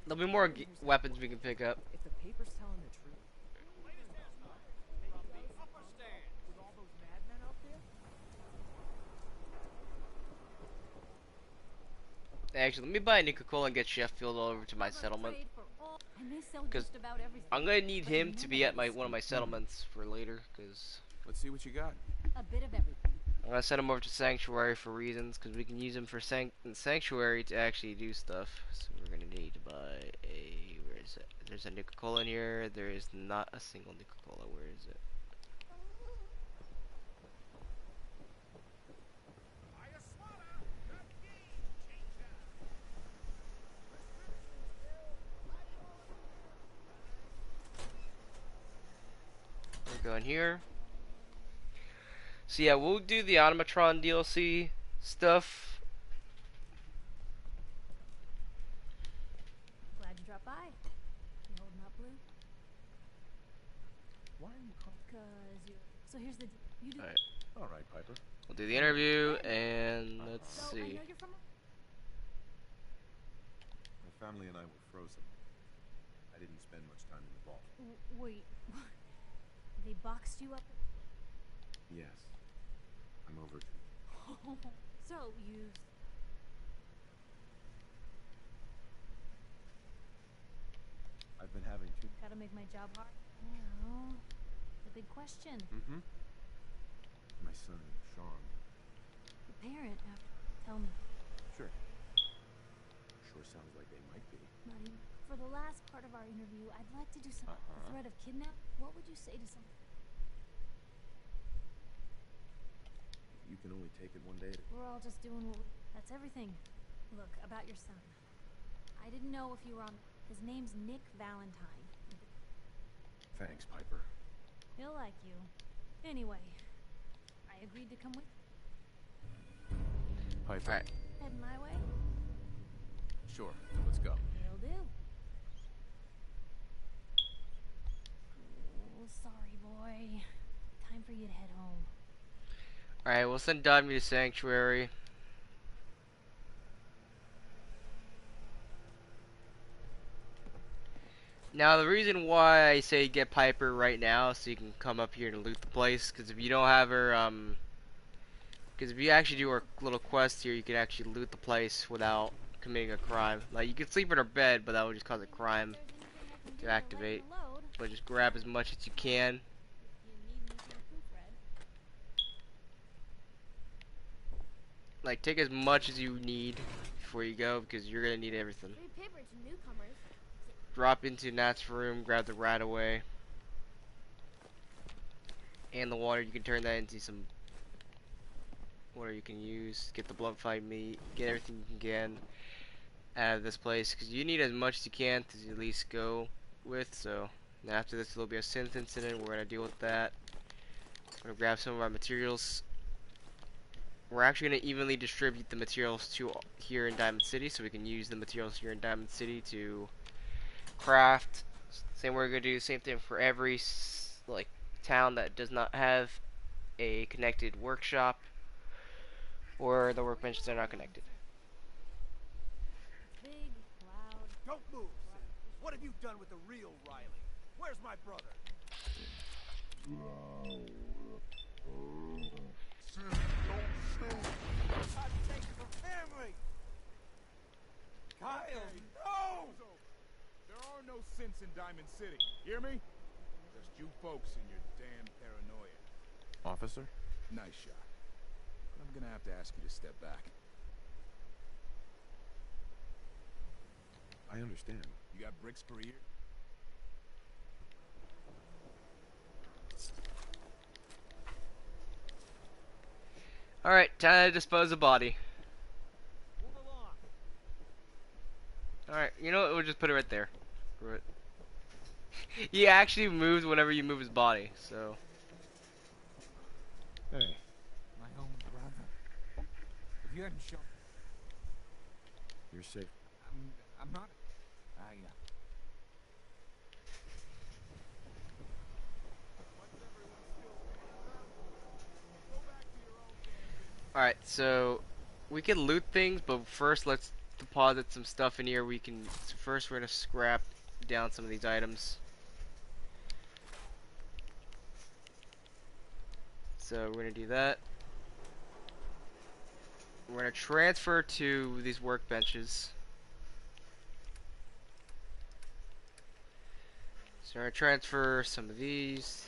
There'll be more weapons we can pick up. If the paper's telling the truth. Actually, let me buy a Nuka-Cola and get Sheffield over to my settlement. Because I'm gonna need him to be at one of my settlements for later. Because let's see what you got. A bit of everything. I'm gonna send him over to Sanctuary for reasons. Because we can use him for Sanctuary to actually do stuff. So we're gonna need to buy a. Where is it? There's a Nuka-Cola in here. There is not a single Nuka-Cola. Where is it? Go in here. So yeah, we'll do the Automatron DLC stuff. Glad you dropped by. You holding up, Blue? Why are you calling? Cause you. So here's the. You do. All right, Piper. We'll do the interview and let's see. I know you're from. My family and I were frozen. I didn't spend much time in the vault. Wait. They boxed you up? Yes. I'm overdue. So, you... I've been having to... Gotta make my job hard? Well, the big question. Mm-hmm. My son, Sean. The parent, tell me. Sure. Sure sounds like they might be. Buddy, for the last part of our interview, I'd like to do some... The threat of kidnap? What would you say to someone? You can only take it one day at a... We're all just doing what we... That's everything. Look, about your son. I didn't know if you were on... His name's Nick Valentine. Thanks, Piper. He'll like you. Anyway, I agreed to come with... Piper. Right. Head my way? Sure, let's go. Will do. Oh, sorry, boy. Time for you to head home. Alright, we'll send Dami to Sanctuary. Now, the reason why I say get Piper right now, so you can come up here and loot the place, because if you don't have her, because if you actually do our little quest here, you can actually loot the place without committing a crime. Like, you can sleep in her bed, but that would just cause a crime to activate. But just grab as much as you can. Like, take as much as you need before you go, because you're gonna need everything. Drop into Nat's room, grab the rat away. And the water, you can turn that into some water you can use. Get the blood fight meat, get everything you can out of this place, because you need as much as you can to at least go with. So, now after this, there'll be a synth incident. We're gonna deal with that. We're gonna grab some of our materials. We're actually going to evenly distribute the materials to here in Diamond City, so we can use the materials here in Diamond City to craft. Same we're going to do the same thing for every like town that does not have a connected workshop or the workbenches are not connected. Big, loud. Don't move, Sam. What have you done with the real Riley? Where's my brother? Kyle, no! There are no synths in Diamond City. Hear me? Just you folks and your damn paranoia. Officer? Nice shot. But I'm gonna have to ask you to step back. I understand. You got bricks per ear? Alright, time to dispose of body. Alright, you know what, we'll just put it right there. Screw it. He actually moves whenever you move his body, so. Hey. My own brother. If you hadn't shown... You're safe. I'm not... Alright, so we can loot things, but first let's deposit some stuff in here. We can. So first, we're gonna scrap down some of these items. So we're gonna do that. We're gonna transfer to these workbenches. So we're gonna transfer some of these.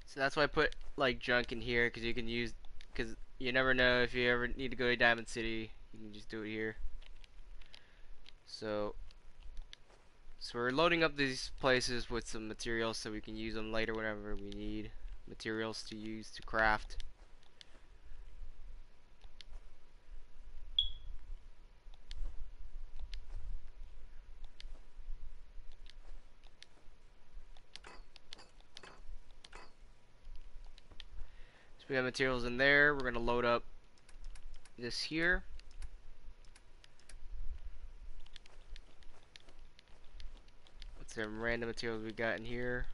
So that's why I put like junk in here, because you can use, because you never know if you ever need to go to Diamond City, you can just do it here. So we're loading up these places with some materials so we can use them later whenever we need materials to use to craft. So we have materials in there. We're going to load up this here. What's some random materials we got in here?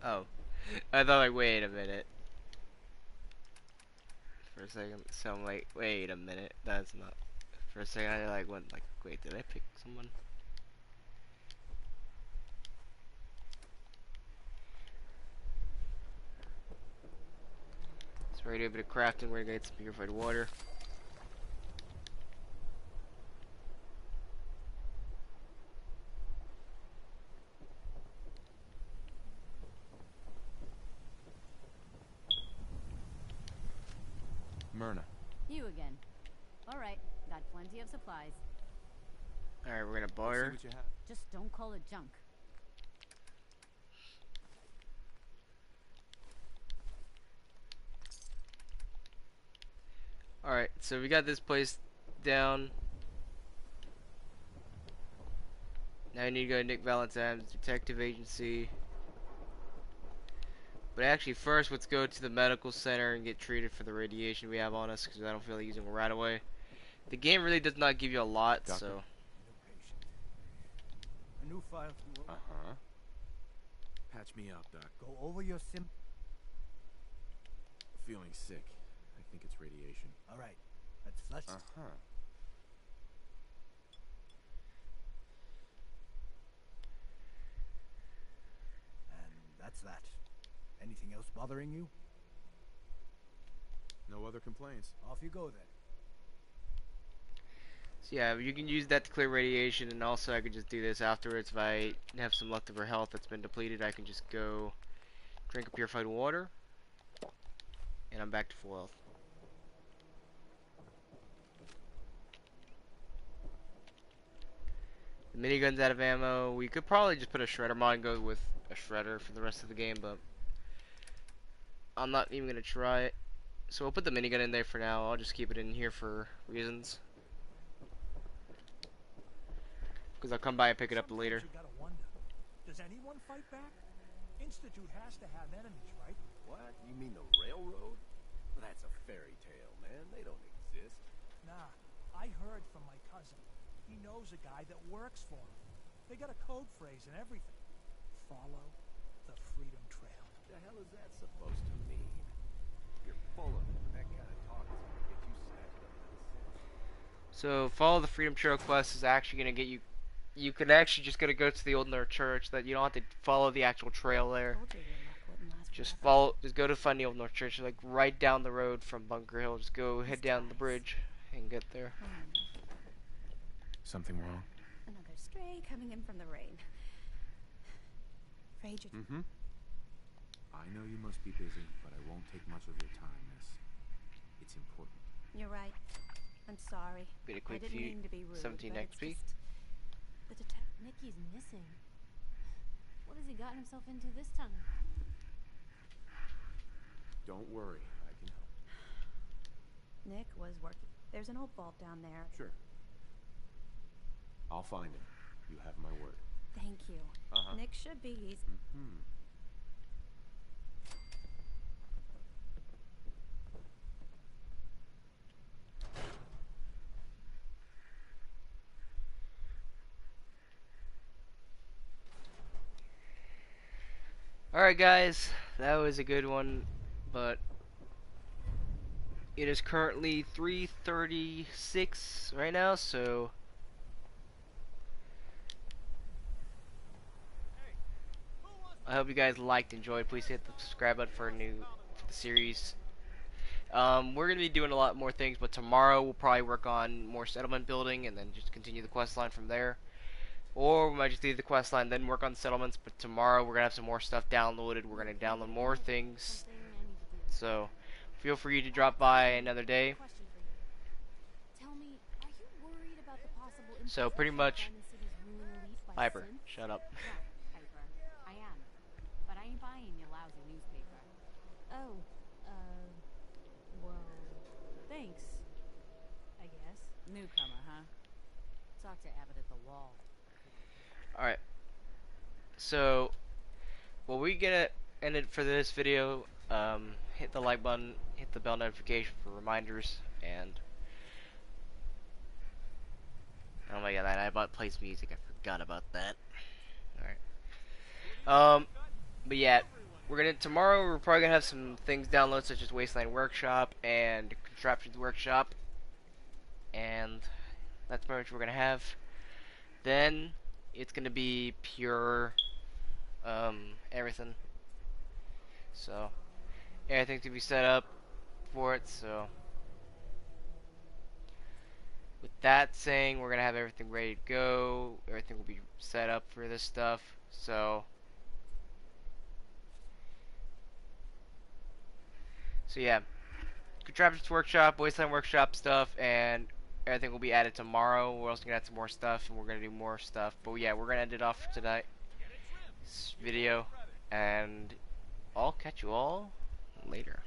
Oh, I thought like, wait a minute. For a second, so I'm like, wait a minute, that's not. For a second, I like went like, wait, did I pick someone? So we're gonna do a bit of crafting. We're gonna get some purified water. Myrna. You again. Alright, got plenty of supplies. Alright, we're gonna barter. See what you have. Just don't call it junk. Alright, so we got this place down. Now we need to go to Nick Valentine's Detective Agency. But actually, first, let's go to the medical center and get treated for the radiation we have on us, because I don't feel like using it right away. The game really does not give you a lot, Doctor. so... A new file to work. Uh-huh. Patch me up, Doc. Go over your sim. Feeling sick. I think it's radiation. All right, let's flush. Uh-huh. And that's that. Anything else bothering you? No other complaints. Off you go then. So yeah, you can use that to clear radiation, and also I could just do this afterwards. If I have some leftover health that's been depleted, I can just go drink a purified water, and I'm back to full health. The minigun's out of ammo. We could probably just put a shredder mod and go with a shredder for the rest of the game, but I'm not even gonna try it. So we'll put the minigun in there for now. I'll just keep it in here for reasons, because I'll come by and pick it up later. You gotta wonder, does anyone fight back? Institute has to have enemies, right? What? You mean the railroad? That's a fairy tale, man. They don't exist. Nah, I heard from my cousin. He knows a guy that works for him. They got a code phrase and everything. Follow the Freedom Trail. The hell is that supposed to mean? You're full of it. That kind of talk is gonna get you snatched up by the city. So follow the Freedom Trail quest is actually gonna get you. You can actually just gotta go to the Old North Church. That you don't have to follow the actual trail there. Just follow. Just go to find the Old North Church, like right down the road from Bunker Hill. Just go head down the bridge and get there. Something wrong? Another stray coming in from the rain. afraid you'd... Mm-hmm. I know you must be busy, but I won't take much of your time, miss. It's important. You're right. I'm sorry. Get a quick I didn't few mean to be rude, 17 but it's XP. just... The detective... Nicky's missing. What has he gotten himself into this time? Don't worry, I can help. Nick was working. There's an old vault down there. Sure. I'll find him. You have my word. Thank you. Nick should be. He's... Mm-hmm. Alright guys, that was a good one, but it is currently 3:36 right now, so I hope you guys liked, enjoyed. Please hit the subscribe button for the series. We're gonna be doing a lot more things, but tomorrow we'll probably work on more settlement building and then just continue the quest line from there. Or we might just leave the quest line, then work on settlements. But tomorrow we're gonna have some more stuff downloaded. We're gonna download more things. So feel free to drop by another day. Tell me, are you worried about the possible So pretty much, Piper, shut up. Piper, I am. But I ain't buying your lousy newspaper. Oh, well, thanks, I guess. Newcomer, huh? Talk to Abbott at the wall. Alright. So, well, we're gonna end it for this video. Hit the like button, hit the bell notification for reminders, and oh my god, I bought plays music. I forgot about that. Alright. But yeah, tomorrow we're probably gonna have some things downloaded, such as Wasteland Workshop and Contraptions Workshop, and that's pretty much what we're gonna have. Then it's gonna be pure everything. So everything's gonna be set up for it. So with that saying, we're gonna have everything ready to go. Everything will be set up for this stuff. So yeah, Contraptions Workshop, Wasteland Workshop stuff, and everything will be added tomorrow. We're also gonna add some more stuff, and we're gonna do more stuff. But yeah, we're gonna end it off for tonight. This video, and I'll catch you all later.